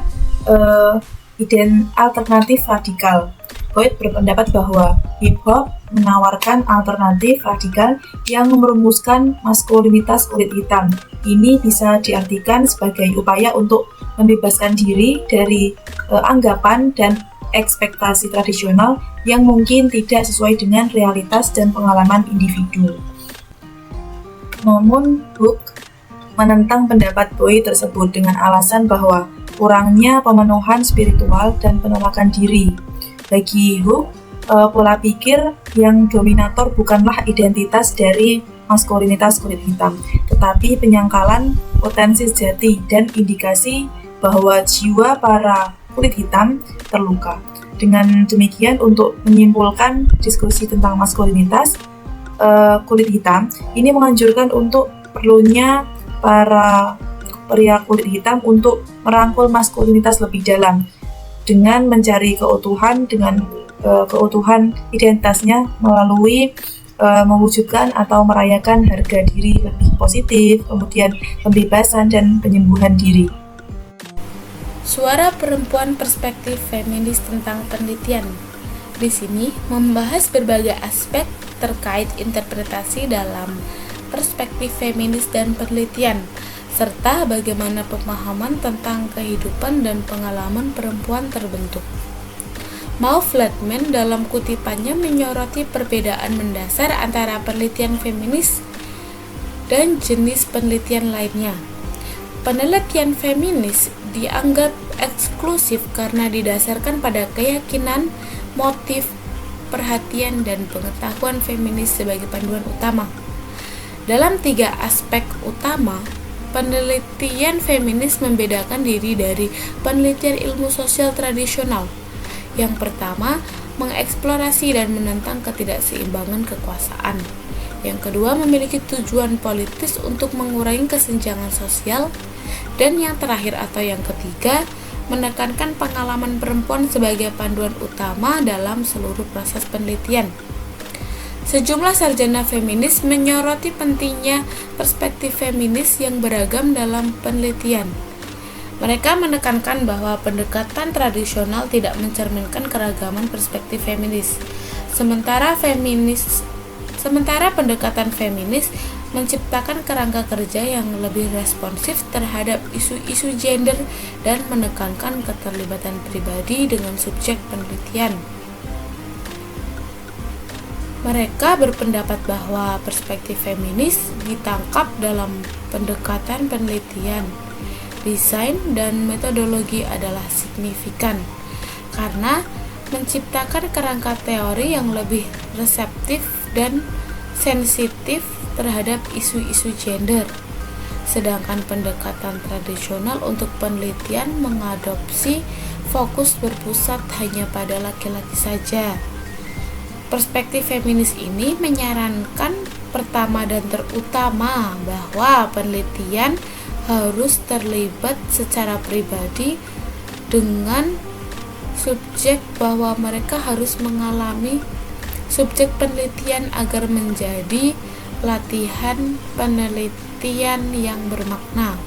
alternatif radikal. Boyd berpendapat bahwa hip hop menawarkan alternatif radikal yang merumuskan maskulinitas kulit hitam. Ini bisa diartikan sebagai upaya untuk membebaskan diri dari anggapan dan ekspektasi tradisional yang mungkin tidak sesuai dengan realitas dan pengalaman individu. Namun, Hook menentang pendapat Boyd tersebut dengan alasan bahwa kurangnya pemenuhan spiritual dan penolakan diri. Bagi Hook, pola pikir yang dominator bukanlah identitas dari maskulinitas kulit hitam, tetapi penyangkalan potensi sejati dan indikasi bahwa jiwa para kulit hitam terluka. Dengan demikian, untuk menyimpulkan diskusi tentang maskulinitas kulit hitam, ini menganjurkan untuk perlunya para pria kulit hitam untuk merangkul maskulinitas lebih dalam dengan mencari keutuhan identitasnya melalui mewujudkan atau merayakan harga diri lebih positif, kemudian pembebasan dan penyembuhan diri. Suara perempuan perspektif feminis tentang penelitian. Di sini membahas berbagai aspek terkait interpretasi dalam perspektif feminis dan penelitian, serta bagaimana pemahaman tentang kehidupan dan pengalaman perempuan terbentuk. Maud Flatman dalam kutipannya menyoroti perbedaan mendasar antara penelitian feminis dan jenis penelitian lainnya. Penelitian feminis dianggap eksklusif karena didasarkan pada keyakinan, motif, perhatian, dan pengetahuan feminis sebagai panduan utama. Dalam 3 aspek utama, penelitian feminis membedakan diri dari penelitian ilmu sosial tradisional. Yang pertama, mengeksplorasi dan menentang ketidakseimbangan kekuasaan. Yang kedua, memiliki tujuan politis untuk mengurangi kesenjangan sosial. Dan yang terakhir atau yang ketiga, menekankan pengalaman perempuan sebagai panduan utama dalam seluruh proses penelitian. Sejumlah sarjana feminis menyoroti pentingnya perspektif feminis yang beragam dalam penelitian. Mereka menekankan bahwa pendekatan tradisional tidak mencerminkan keragaman perspektif feminis. Sementara pendekatan feminis menciptakan kerangka kerja yang lebih responsif terhadap isu-isu gender dan menekankan keterlibatan pribadi dengan subjek penelitian. Mereka berpendapat bahwa perspektif feminis ditangkap dalam pendekatan penelitian, desain, dan metodologi adalah signifikan karena menciptakan kerangka teori yang lebih reseptif dan sensitif terhadap isu-isu gender. Sedangkan pendekatan tradisional untuk penelitian mengadopsi fokus berpusat hanya pada laki-laki saja. Perspektif feminis ini menyarankan pertama dan terutama bahwa penelitian harus terlibat secara pribadi dengan subjek, bahwa mereka harus mengalami subjek penelitian agar menjadi latihan penelitian yang bermakna.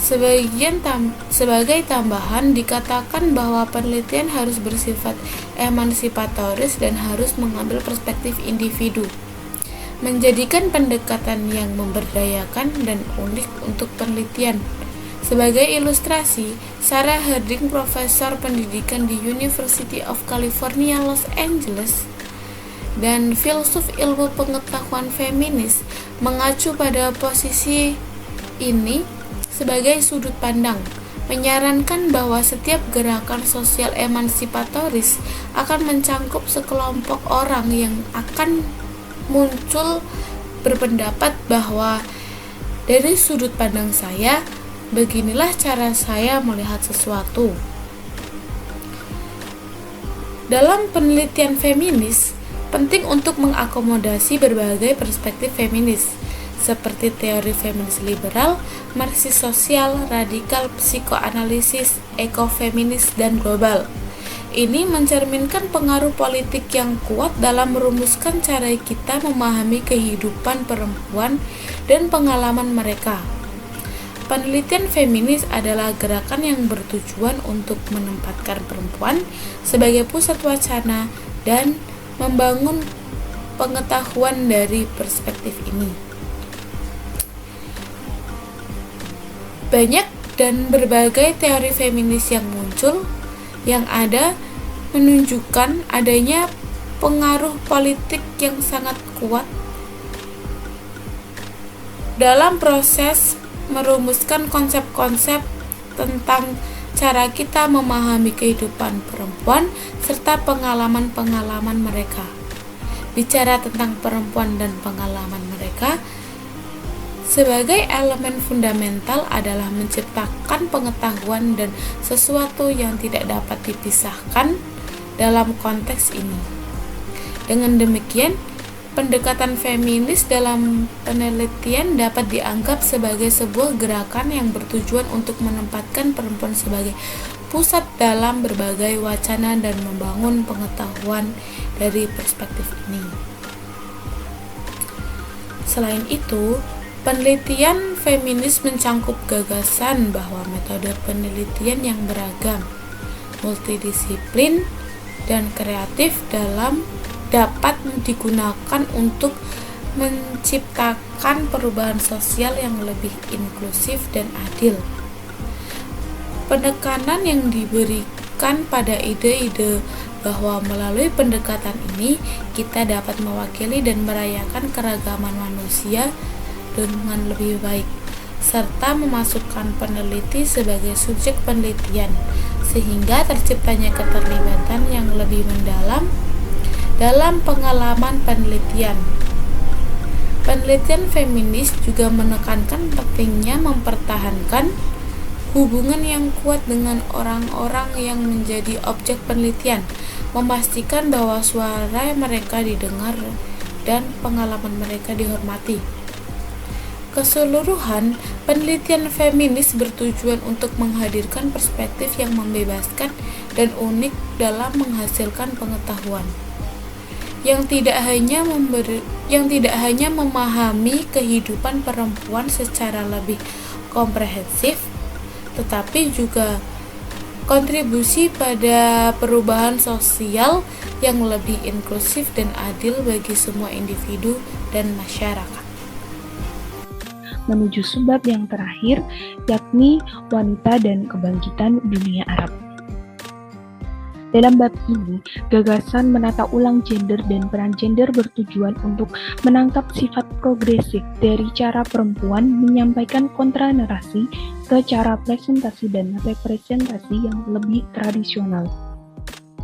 Sebagai tambahan, dikatakan bahwa penelitian harus bersifat emansipatoris dan harus mengambil perspektif individu, menjadikan pendekatan yang memberdayakan dan unik untuk penelitian. Sebagai ilustrasi, Sarah Harding, profesor pendidikan di University of California, Los Angeles, dan filsuf ilmu pengetahuan feminis mengacu pada posisi ini sebagai sudut pandang, menyarankan bahwa setiap gerakan sosial emansipatoris akan mencangkup sekelompok orang yang akan muncul berpendapat bahwa dari sudut pandang saya, beginilah cara saya melihat sesuatu. Dalam penelitian feminis, penting untuk mengakomodasi berbagai perspektif feminis, seperti teori feminis liberal, marxis sosial, radikal, psikoanalisis, ekofeminis, dan global. Ini mencerminkan pengaruh politik yang kuat dalam merumuskan cara kita memahami kehidupan perempuan dan pengalaman mereka. Penelitian feminis adalah gerakan yang bertujuan untuk menempatkan perempuan sebagai pusat wacana dan membangun pengetahuan dari perspektif ini. Banyak dan berbagai teori feminis yang muncul yang ada menunjukkan adanya pengaruh politik yang sangat kuat dalam proses merumuskan konsep-konsep tentang cara kita memahami kehidupan perempuan serta pengalaman-pengalaman mereka. Bicara tentang perempuan dan pengalaman mereka, sebagai elemen fundamental adalah menciptakan pengetahuan dan sesuatu yang tidak dapat dipisahkan dalam konteks ini. Dengan demikian, pendekatan feminis dalam penelitian dapat dianggap sebagai sebuah gerakan yang bertujuan untuk menempatkan perempuan sebagai pusat dalam berbagai wacana dan membangun pengetahuan dari perspektif ini. Selain itu, penelitian feminis mencangkup gagasan bahwa metode penelitian yang beragam, multidisiplin, dan kreatif dapat digunakan untuk menciptakan perubahan sosial yang lebih inklusif dan adil. Penekanan yang diberikan pada ide-ide bahwa melalui pendekatan ini kita dapat mewakili dan merayakan keragaman manusia dengan lebih baik, serta memasukkan peneliti sebagai subjek penelitian, sehingga terciptanya keterlibatan yang lebih mendalam dalam pengalaman penelitian. Penelitian feminis juga menekankan pentingnya mempertahankan hubungan yang kuat dengan orang-orang yang menjadi objek penelitian, memastikan bahwa suara mereka didengar dan pengalaman mereka dihormati. Keseluruhan, penelitian feminis bertujuan untuk menghadirkan perspektif yang membebaskan dan unik dalam menghasilkan pengetahuan yang tidak hanya memahami kehidupan perempuan secara lebih komprehensif, tetapi juga kontribusi pada perubahan sosial yang lebih inklusif dan adil bagi semua individu dan masyarakat. Menuju subbab yang terakhir, yakni wanita dan kebangkitan dunia Arab. Dalam bab ini, gagasan menata ulang gender dan peran gender bertujuan untuk menangkap sifat progresif dari cara perempuan menyampaikan kontra-narasi ke cara presentasi dan representasi yang lebih tradisional.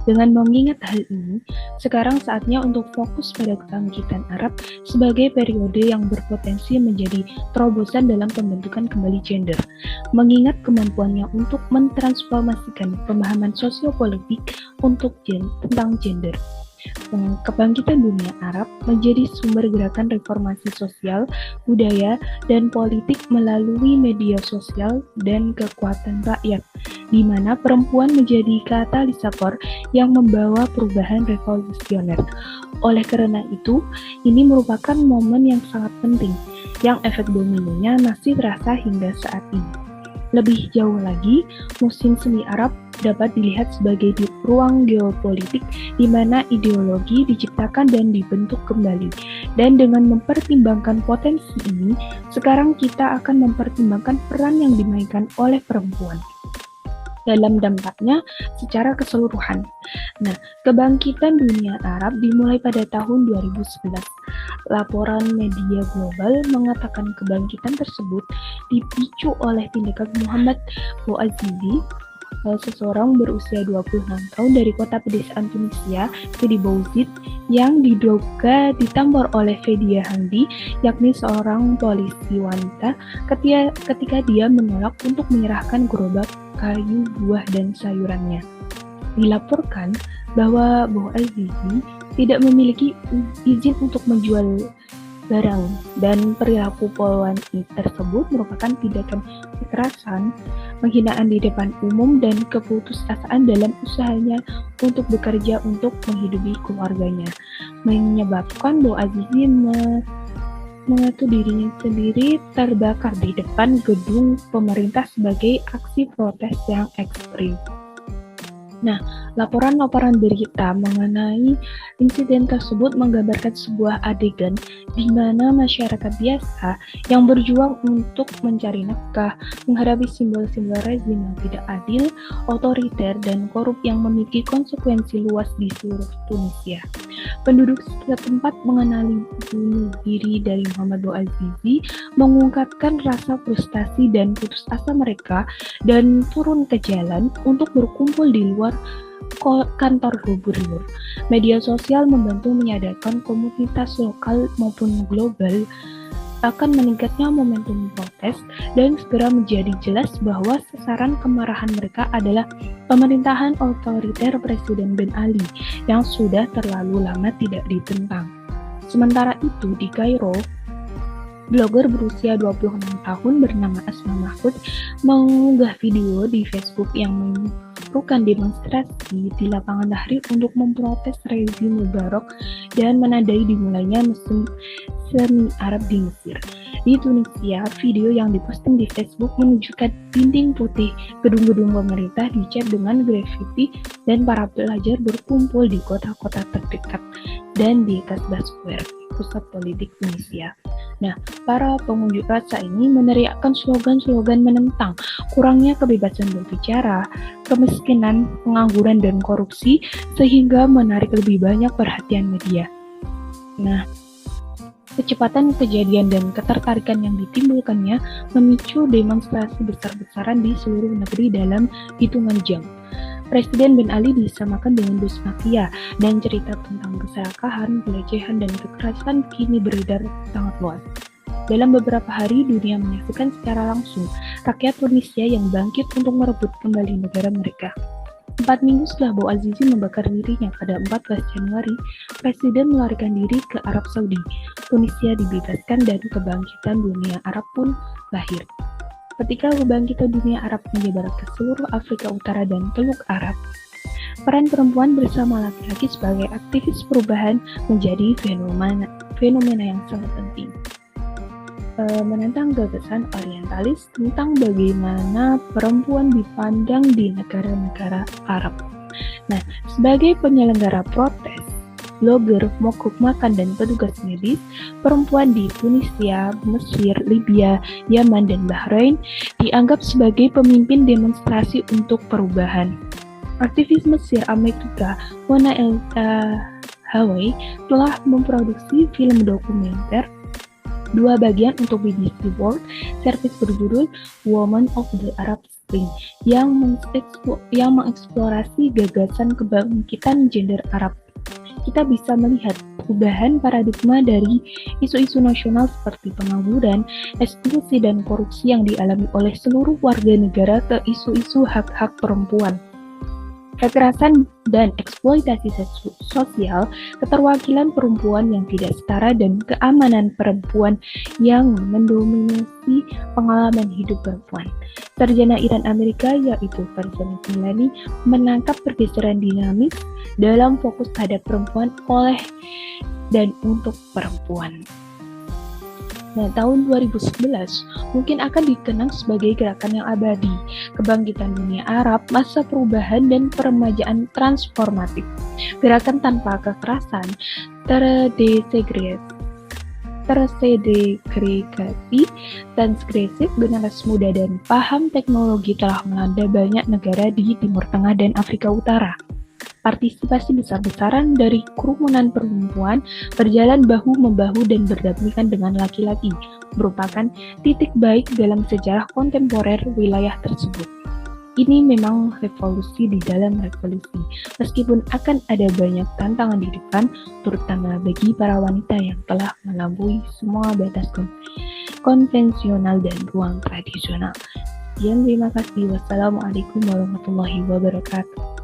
Dengan mengingat hal ini, sekarang saatnya untuk fokus pada kebangkitan Arab sebagai periode yang berpotensi menjadi terobosan dalam pembentukan kembali gender, mengingat kemampuannya untuk mentransformasikan pemahaman sosiopolitik tentang gender. Kebangkitan dunia Arab menjadi sumber gerakan reformasi sosial, budaya, dan politik melalui media sosial dan kekuatan rakyat, di mana perempuan menjadi katalisator yang membawa perubahan revolusioner. Oleh karena itu, ini merupakan momen yang sangat penting, yang efek dominonya masih terasa hingga saat ini. Lebih jauh lagi, musim semi Arab dapat dilihat sebagai ruang geopolitik di mana ideologi diciptakan dan dibentuk kembali. Dan dengan mempertimbangkan potensi ini, sekarang kita akan mempertimbangkan peran yang dimainkan oleh perempuan dalam dampaknya secara keseluruhan. Nah, kebangkitan dunia Arab dimulai pada tahun 2011. Laporan media global mengatakan kebangkitan tersebut dipicu oleh tindakan Muhammad Bouazizi, seseorang berusia 26 tahun dari kota pedesaan Tunisia, Sidi Bouzid, yang diduga ditampar oleh Fedia Hamdi, yakni seorang polisi wanita, ketika dia menolak untuk menyerahkan gerobak kayu, buah, dan sayurannya. Dilaporkan bahwa Bouazizi tidak memiliki izin untuk menjual barang, dan perilaku polwan tersebut merupakan tindakan kekerasan, penghinaan di depan umum, dan keputusasaan dalam usahanya untuk bekerja untuk menghidupi keluarganya, menyebabkan Bouazizi mengaku dirinya sendiri terbakar di depan gedung pemerintah sebagai aksi protes yang ekstrim. Nah, laporan-laporan berita mengenai insiden tersebut menggambarkan sebuah adegan di mana masyarakat biasa yang berjuang untuk mencari nafkah menghadapi simbol-simbol rezim yang tidak adil, otoriter, dan korup yang memiliki konsekuensi luas di seluruh Tunisia. Penduduk setempat mengenali bunuh diri dari Muhammad Bouazizi, mengungkapkan rasa frustasi dan putus asa mereka, dan turun ke jalan untuk berkumpul di luar kantor gubernur. Media sosial membantu menyadarkan komunitas lokal maupun global akan meningkatnya momentum protes, dan segera menjadi jelas bahwa sasaran kemarahan mereka adalah pemerintahan otoriter Presiden Ben Ali yang sudah terlalu lama tidak ditentang. Sementara itu, di Kairo, blogger berusia 26 tahun bernama Asma Mahfud mengunggah video di Facebook yang menyerukan demonstrasi di lapangan Tahrir untuk memprotes rezim Mubarak dan menandai dimulainya musim semi Arab di Mesir. Di Tunisia, video yang diposting di Facebook menunjukkan dinding putih gedung-gedung pemerintah dicat dengan grafiti dan para pelajar berkumpul di kota-kota terdekat dan di Kasbah Square, pusat politik Tunisia. Nah, para pengunjuk rasa ini meneriakkan slogan-slogan menentang kurangnya kebebasan berbicara, kemiskinan, pengangguran, dan korupsi, sehingga menarik lebih banyak perhatian media. Nah, kecepatan kejadian dan ketertarikan yang ditimbulkannya memicu demonstrasi besar-besaran di seluruh negeri dalam hitungan jam. Presiden Ben Ali disamakan dengan bos mafia, dan cerita tentang keserakahan, pelecehan, dan kekerasan kini beredar sangat luas. Dalam beberapa hari, dunia menyaksikan secara langsung rakyat Tunisia yang bangkit untuk merebut kembali negara mereka. 4 minggu setelah Bouazizi membakar dirinya pada 14 Januari, Presiden melarikan diri ke Arab Saudi. Tunisia dibebaskan dan kebangkitan dunia Arab pun lahir. Ketika kebangkitan dunia Arab menyebar ke seluruh Afrika Utara dan Teluk Arab, peran perempuan bersama laki-laki sebagai aktivis perubahan menjadi fenomena yang sangat penting. Menentang gagasan orientalis tentang bagaimana perempuan dipandang di negara-negara Arab. Nah, sebagai penyelenggara protes, blogger, mogok makan, dan petugas medis, perempuan di Tunisia, Mesir, Libya, Yaman, dan Bahrain dianggap sebagai pemimpin demonstrasi untuk perubahan. Aktivis Mesir Amerika Wana El Hawaii telah memproduksi film dokumenter 2 bagian untuk BBC World Service berjudul Women of the Arab Spring yang mengeksplorasi gagasan kebangkitan gender Arab. Kita bisa melihat perubahan paradigma dari isu-isu nasional seperti pengangguran, eksklusi, dan korupsi yang dialami oleh seluruh warga negara ke isu-isu hak-hak perempuan. Kekerasan dan eksploitasi sosial, keterwakilan perempuan yang tidak setara, dan keamanan perempuan yang mendominasi pengalaman hidup perempuan. Sarjana Iran Amerika yaitu Farzana Milani menangkap pergeseran dinamis dalam fokus terhadap perempuan oleh dan untuk perempuan. Nah, tahun 2011 mungkin akan dikenang sebagai gerakan yang abadi, kebangkitan dunia Arab, masa perubahan dan peremajaan transformatif. Gerakan tanpa kekerasan, tersedegregasi, transgresif, generasi muda dan paham teknologi telah melanda banyak negara di Timur Tengah dan Afrika Utara. Partisipasi besar-besaran dari kerumunan perempuan berjalan bahu-membahu dan berdampingan dengan laki-laki merupakan titik baik dalam sejarah kontemporer wilayah tersebut. Ini memang revolusi di dalam revolusi, meskipun akan ada banyak tantangan di depan, terutama bagi para wanita yang telah melampaui semua batas konvensional dan ruang tradisional. Sekian, terima kasih. Wassalamualaikum warahmatullahi wabarakatuh.